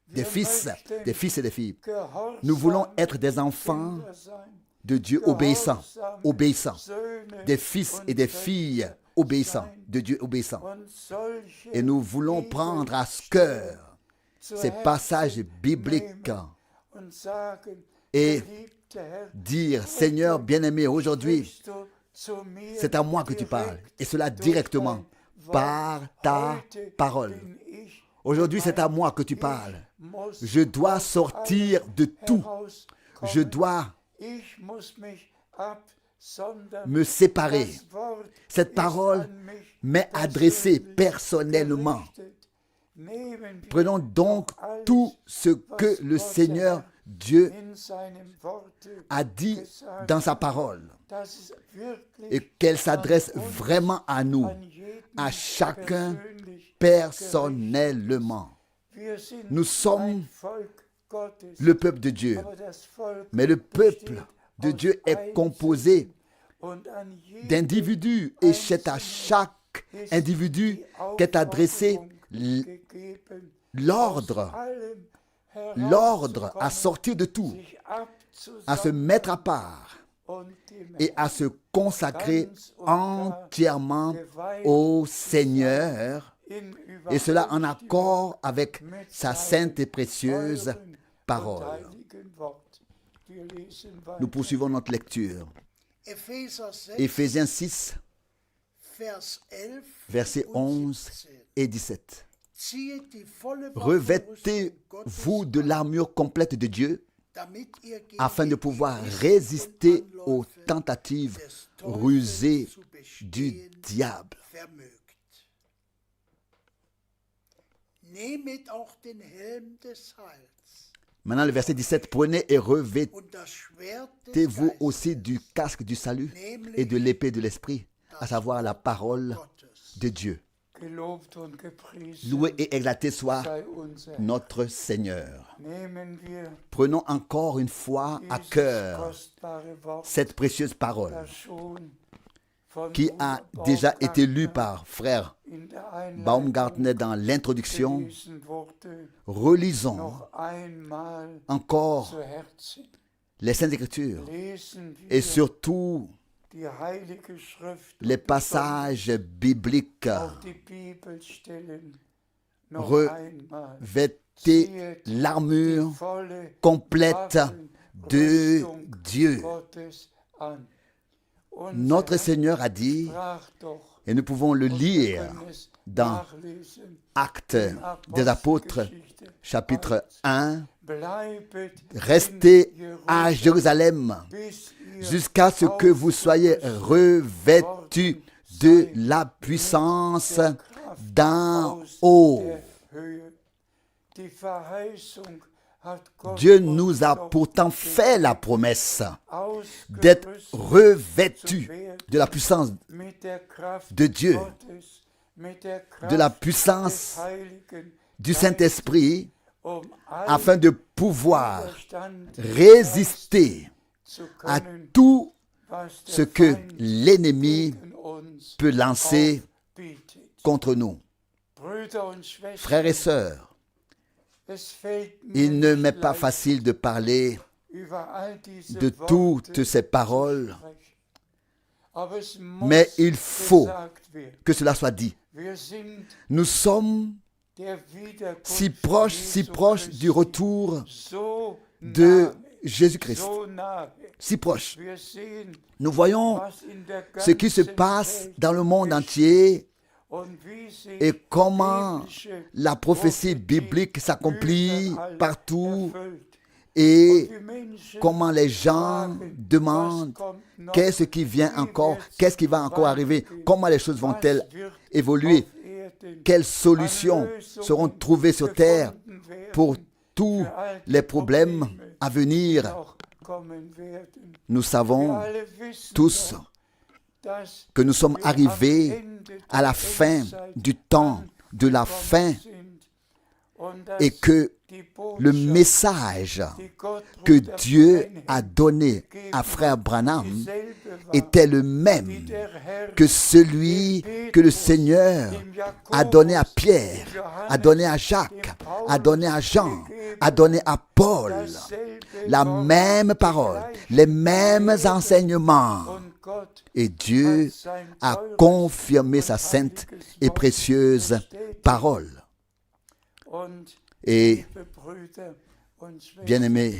des Wir fils, möchten des fils et des filles. gehorsam Nous voulons être des enfants Kinder sein, de Dieu obéissants, gehorsame obéissants, Söhne des fils et und des Töchter filles obéissants, sein. de Dieu obéissants. Und solche Et nous voulons prendre à cœur zu ces Herzen passages bibliques nehmen und sagen, et geliebter Herr, dire, Seigneur bien-aimé, aujourd'hui, sprichst du zu mir c'est à moi que tu parles, et cela durch directement, dein Wort. par ta Heute parole. bin ich Aujourd'hui, c'est à gemeint. moi que tu Ich parles. muss Je dois aus sortir allem de tout. herauskommen. Je dois Ich muss mich absondern. me séparer. Das Wort Cette ist parole an mich m'est adressée persönlich personnellement. gerichtet. Nehmen wir Prenons donc alles, tout ce que le Seigneur Dieu in seinem Worte a dit gesagt, dans sa parole dass es wirklich et qu'elle s'adresse an uns, vraiment à nous, an jeden à chacun persönlich personnellement. gerichtet. Wir sind Nous sommes ein Volk Gottes. le peuple de Dieu. Aber das Volk Mais le peuple besteht de aus Dieu est composé und an jedem d'individus et c'est à chaque ist individu die qu'est adressé Aufforderung gegeben, l'ordre, aus allem l'ordre à herauszukommen, sortir de tout, sich à se mettre à abzusondern part und dem et à se consacrer ganz und gar entièrement geweiht au zu sein, Seigneur, in et cela en Übereinstimmung accord avec mit sa seinem sainte et précieuse teuren und parole. heiligen Wort. Wir lesen Nous weiter. poursuivons notre lecture. Epheser 6, Éphésiens 6, Vers 11 versets und 11 17. et 17. Ziehet die volle Revêtez-vous Waffenrüstung de Gottes l'armure complète de Dieu damit ihr gegen afin de die pouvoir Listen résister und aux Anläufe tentatives des Teufels rusées zu du bestehen diable. vermögt. Nehmet auch den Helm des Heils Maintenant, le verset 17, prenez et revêtez-vous und das Schwert des Geistes, aussi du casque du salut et de l'épée de l'esprit, à savoir la parole Gottes. de Dieu. Gelobt und gepriesen Loué et exalté soit sei unser Herr. notre Seigneur. Nehmen wir Prenons encore une fois à dieses cœur kostbare Wort, cette précieuse parole das schon von qui a déjà été lue Baumgartner par frère in der Einleitung Baumgartner dans l'introduction. gelesen wurde, Relisons noch einmal encore zu Herzen. les Saintes Écritures Lesen wir et surtout die Heilige Schrift les und passages bibliques. auch die Bibelstellen noch Re- einmal. Vêtez l'armure Die volle complète de Waffenrüstung Dieu. Gottes an. Unser Notre Herr Seigneur a dit, sprach doch, et nous pouvons le und wir lire können es dans nachlesen, Actes in des Apôtres, Apostelgeschichte chapitre 1, Bleibet restez in à Jerusalem, Jérusalem bis ihr jusqu'à ce que vous soyez revêtus de la puissance d'en haut. der Höhe. Die Verheißung hat Gott Dieu uns nous a doch pourtant fait la promesse ausgerüstet d'être zu revêtus werden de la puissance mit der Kraft de Dieu, Gottes, mit der Kraft de la des puissance Heiligen du Geistes, Saint-Esprit, um afin de pouvoir Widerstand résister zu à können, tout was ce der que Feind l'ennemi gegen uns peut lancer aufbietet. contre nous. Brüder und Schwestern, Frères et sœurs, es fällt mir il ne nicht m'est pas leicht, facile de parler über all diese de Worte toutes ces paroles, zu sprechen. Aber es muss mais il faut gesagt werden. que cela soit dit. Wir sind Nous sommes der Wiederkunft si Jesu proches Christi du retour so de nahe, Jésus-Christ, so nahe. si proches. Wir sehen, Nous voyons was in der ce qui se ganzen passe Welt dans le monde geschieht entier und wie sich et comment biblische la prophétie Prophetie biblique s'accomplit überall partout erfüllt. et Die Menschen comment les gens fragen, demandent was kommt noch? qu'est-ce qui vient Wie encore, wird's qu'est-ce qui va encore arriver, weitergehen? comment les choses vont-elles Was wird évoluer, auf Erden quelles solutions an Lösungen seront trouvées sur terre gefunden werden, pour tous für all die les problèmes Probleme, à venir. noch kommen werden. Nous Wir savons alle wissen tous doch, dass que nous sommes wir arrivés am Ende à la der fin Endzeit du temps de la angekommen fin sind und dass et que die le Botschaft, message die Gott que Bruder Dieu Branham a donné gegeben à frère Branham dieselbe war, était le die même der Herr que celui que le Seigneur dem Jakobus, a donné à Pierre, dem Johannes, a donné à Jacques, dem Paulus a donné à Jean, gegeben, a donné à Paul. dasselbe La Wort, même die parole, gleiche les mêmes Lehre. enseignements. Und Gott Et Dieu hat sein a teures confirmé und sa sainte heiliges et Wort précieuse bestätigt. parole. Und Et liebe Brüder und Schwestern, bien-aimés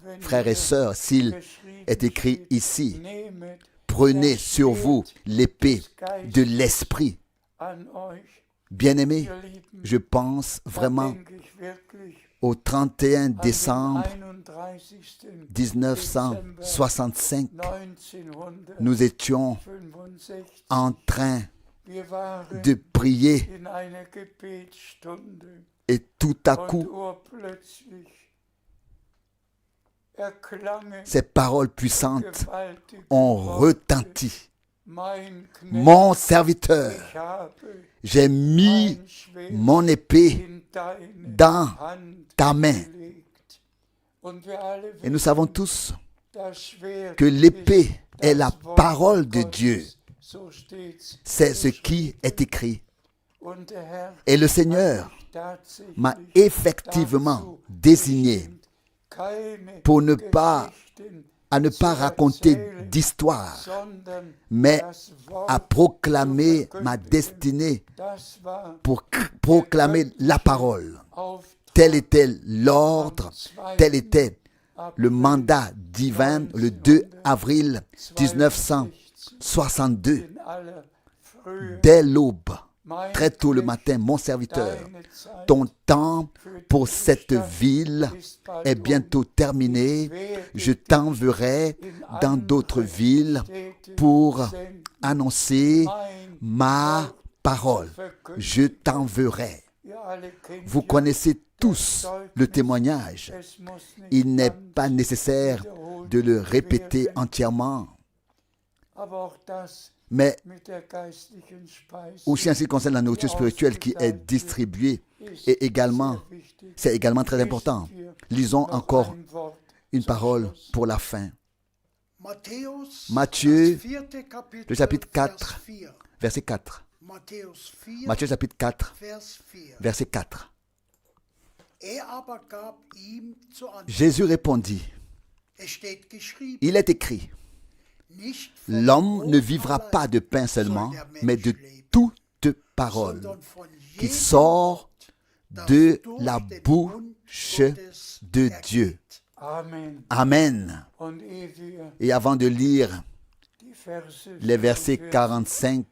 wenn frères et hier sœurs, s'il geschrieben est écrit steht, ici, nehmet prenez das sur vous Schwert l'épée des Geistes de l'Esprit. an euch, Bien-aimés, ihr Lieben, je pense da vraiment denke ich wirklich au 31 an den décembre 31. 1965. 1965. Nous étions en train Wir waren de prier in einer Gebetsstunde et tout à und coup, urplötzlich erklangen ces paroles puissantes gewaltige ont Worte. retenti. Mein Knecht, Mon serviteur, ich habe j'ai mis mein Schwert mon épée in deine dans Hand ta main. gelegt. Et nous savons tous que l'épée est la parole de Dieu. C'est ce qui est écrit. Et le Seigneur m'a effectivement désigné pour ne pas raconter d'histoire, mais à proclamer ma destinée, pour proclamer la parole. Tel était l'ordre, tel était le mandat divin le 2 avril 1962. Dès l'aube, très tôt le matin, mon serviteur, ton temps pour cette ville est bientôt terminé. Je t'enverrai dans d'autres villes pour annoncer ma parole. Je t'enverrai. Vous connaissez tous le témoignage. Il n'est pas nécessaire de le répéter entièrement. Mais aussi en ce qui concerne la nourriture spirituelle qui est distribuée, et également, c'est également très important. Lisons encore une parole pour la fin. Matthieu, le chapitre 4, verset 4. Matthieu chapitre 4, verset 4. Jésus répondit, il est écrit, l'homme ne vivra pas de pain seulement, mais de toute parole qui sort de la bouche de Dieu. Amen. Et avant de lire les versets 45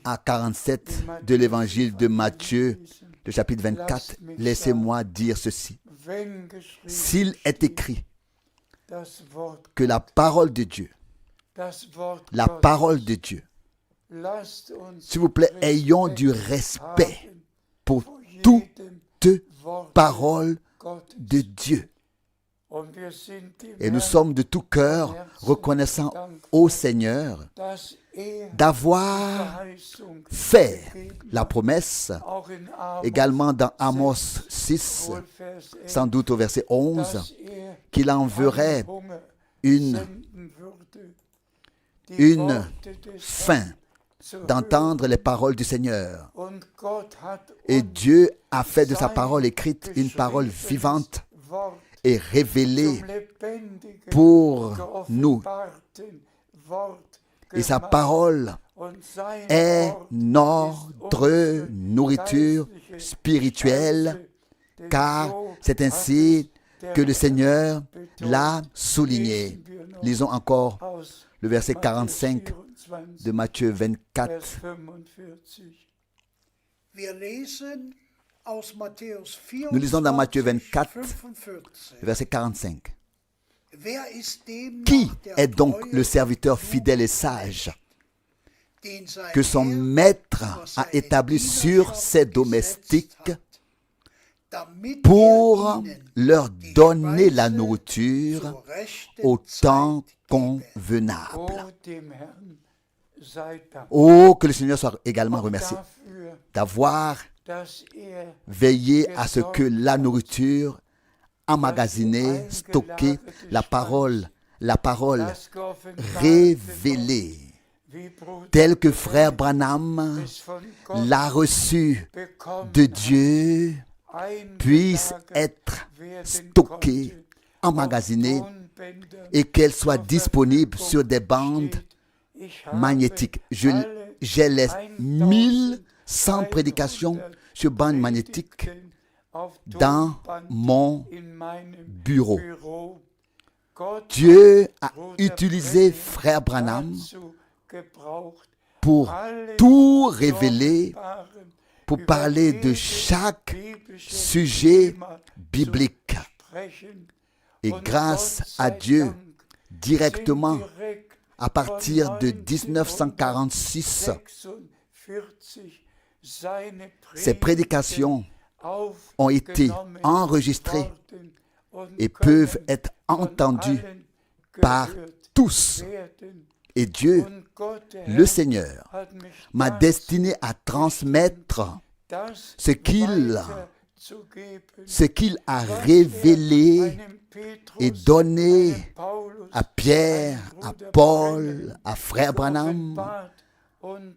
à 47 de l'évangile de Matthieu, le chapitre 24, laissez-moi dire ceci. S'il est écrit que la parole de Dieu, s'il vous plaît, ayons du respect pour toute parole de Dieu. Et nous sommes de tout cœur reconnaissants au Seigneur d'avoir fait la promesse, également dans Amos 6, sans doute au verset 11, qu'il enverrait une fin d'entendre les paroles du Seigneur. Et Dieu a fait de sa parole écrite une parole vivante et révélée pour nous. Et sa parole est notre nourriture spirituelle, car c'est ainsi que le Seigneur l'a souligné. Lisons encore le verset 45 de Matthieu 24. Nous lisons dans Matthieu 24, verset 45. Qui est donc le serviteur fidèle et sage que son maître a établi sur ses domestiques pour leur donner la nourriture au temps convenable? Oh, que le Seigneur soit également remercié d'avoir veillé à ce que la nourriture emmagasinée, stockée, la parole révélée, telle que frère Branham l'a reçue de Dieu, puisse être stockée, emmagasinée, et qu'elle soit disponible sur des bandes magnétiques. J'ai les 1100 prédications sur bande magnétique dans mon bureau. Dieu a utilisé frère Branham pour tout révéler, pour parler de chaque sujet biblique. Et grâce à Dieu, directement, à partir de 1946, ces prédications ont été enregistrées et peuvent être entendues par tous. Et Dieu, le Seigneur, m'a destiné à transmettre ce qu'il zu geben, ce qu'il a révélé einem et Petrus, donné einem Paulus, à Pierre, einem à Bruder Paul, Branham, à Frère Branham, geoffenbart und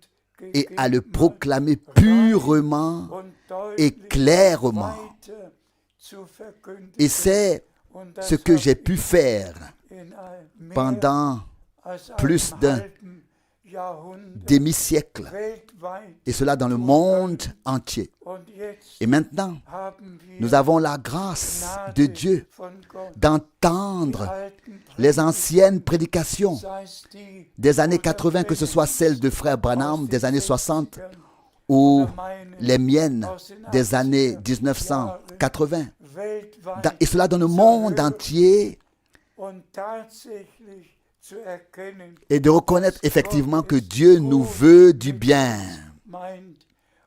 et à le gegeben proclamer hat, purement und et deutlich clairement. weiter zu verkündigen. Et c'est Und das ce que j'ai habe pu ich faire in mehr pendant als plus einem d'un halben Jahrhundert demi-siècle, weltweit. et cela dans le monde entier. Und jetzt Et maintenant, haben wir nous avons la grâce Gnade de Dieu von Gott. d'entendre Die alten les anciennes prédications sei es die des années Bruder 80, que ce soit celles de Frère Branham aus des den années 60 60ern ou oder meine les miennes aus den des années 80er 1980. weltweit Et cela dans le monde entier, und tatsächlich zu erkennen, et de reconnaître effectivement que Dieu nous veut du bien meint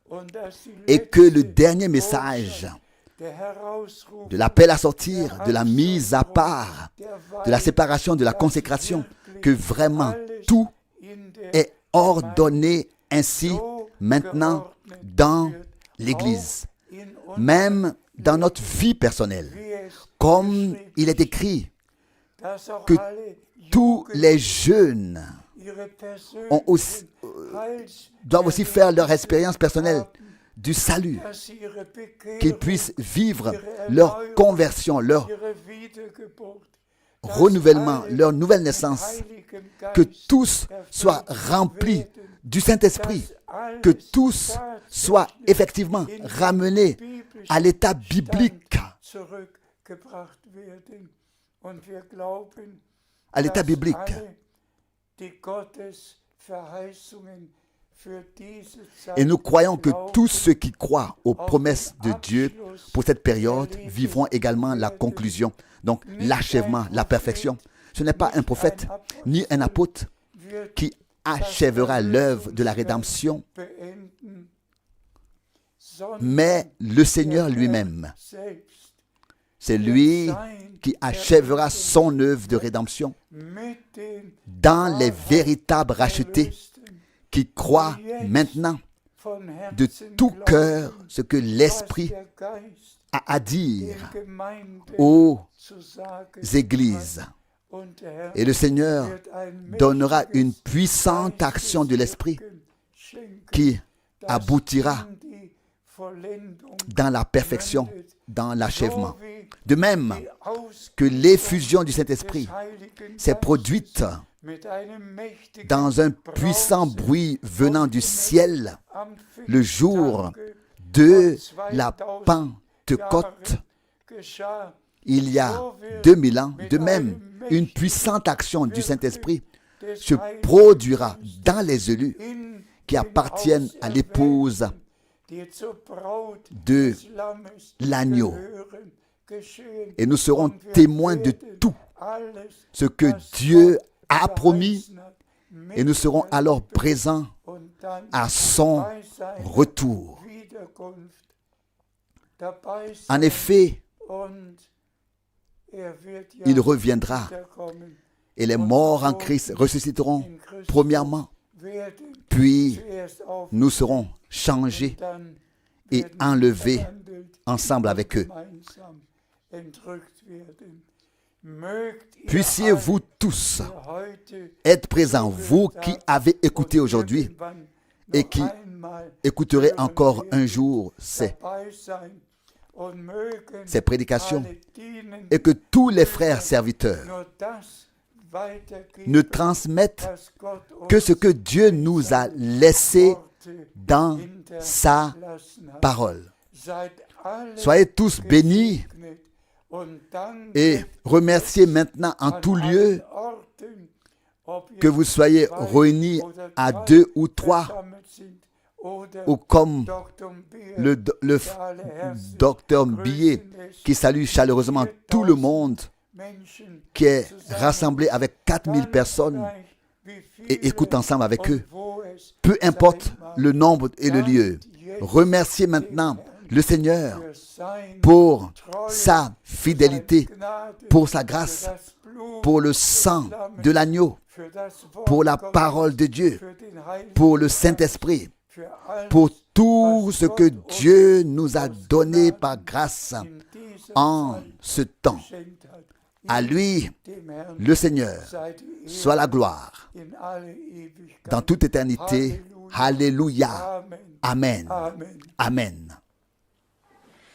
und dass die et que le letzte dernier message Botschaft, der Herausruf, de l'appel à sortir, de la mise à part, der de la Weih, séparation, de la dass consécration, wirklich que vraiment alles tout in der est ordonné ainsi so maintenant geordnet dans wird, l'Église, auch in unserem même dans notre vie personnelle, wie es comme geschrieben il est écrit dass auch que alle tous les jeunes ihre ont aussi, persönlichen doivent aussi faire leur expérience Heilserlebnisse personnelle haben, du salut, dass sie ihre Bekehrung, qu'ils puissent vivre ihre leur Erneuerung, conversion, leur ihre Wiedergeburt, dass renouvellement, alle leur nouvelle mit naissance, Heiligem que Geist tous erfüllt soient remplis werden, du Saint-Esprit, dass alles que tous soient tatsächlich effectivement in den ramenés biblischen à l'état Stand biblique, zurückgebracht werden. Und wir glauben, à l'état dass biblique. alle die Gottes Verheißungen für diese Zeit Et nous croyons que glauben, tous ceux qui croient aux promesses de Dieu pour cette période vivront également la conclusion, donc l'achèvement, la perfection. Ce n'est pas un prophète ni un apôtre wird qui achèvera l'œuvre de la rédemption, beenden, sondern mais le Seigneur der lui-même. selbst C'est lui qui achèvera son œuvre de rédemption mit den dans les véritables rachetés Erlösten qui croient maintenant von de Herzen tout cœur glauben, ce que was l'Esprit der Geist a à dire den Gemeinden aux zu sagen églises. hat. Und der Herr Et le Seigneur wird ein donnera mächtiges une puissante action de l'Esprit Geisteswirken schenken, qui das aboutira in die Vollendung dans la perfection, mündet, dans l'achèvement. so wie De même die que l'effusion du Saint-Esprit des Heiligen s'est Geistes produite mit einem mächtigen dans un puissant Brausen bruit venant du ciel am le jour Pfingsttage de vor la 2000 Pentecôte, Jahren geschah. il y a 2000 ans. De même, une puissante action du Saint-Esprit Des se Heiligen produira dans les élus in qui appartiennent à l'épouse die zur Braut de des Lammes l'agneau. gehören, geschehen. Et nous serons Und wir témoins de werden tout alles, ce que was Dieu Gott a promis, verheißen hat, et nous serons alors présents und dann à son bei seiner retour. Wiederkunft dabei En sein. effet, Und wird ja il reviendra wiederkommen. et les morts en Christ ressusciteront In Christus premièrement, werden puis zuerst auf nous serons changés dann et werden enlevés verwandelt ensemble avec eux. gemeinsam entrückt werden. Mögt ihr Puissiez-vous tous alle, die heute être présents, vous qui avez écouté und aujourd'hui irgendwann et noch qui einmal écouterez hören encore un werden, jour ces dabei sein und mögen prédications, alle dienen, et que tous les frères serviteurs nur das weitergeben, ne transmettent was Gott uns que ce que Dieu nous a laissé Worte dans sa hinterlassen hat. parole. Seid alle Soyez tous bénis gesegnet und danket et remerciez maintenant en an tout allen lieu Orten, ob ihr que vous soyez zwei réunis oder à drei 2 ou 3, versammelt sind, oder ou comme Dr. Beer, le der alle herzlich docteur Billet grüßen lässt, qui salue chaleureusement tout le monde Menschen qui est zusammen, rassemblé avec 4000 ganz personnes gleich, wie viele et écoute ensemble avec und eux. wo es Peu importe sein mag. le nombre et le lieu. Remerciez maintenant le Seigneur pour sa fidélité, pour sa grâce, pour le sang de l'agneau, pour la parole de Dieu, pour le Saint-Esprit, für alles, pour tout ce que Dieu nous a donné par grâce in diesem en Fall ce temps. geschenkt hat. À lui, Dem Herrn le Seigneur, sei die Ehre soit la gloire in alle Ewigkeit. dans toute éternité. Alléluia. Amen. Amen. Amen. Amen.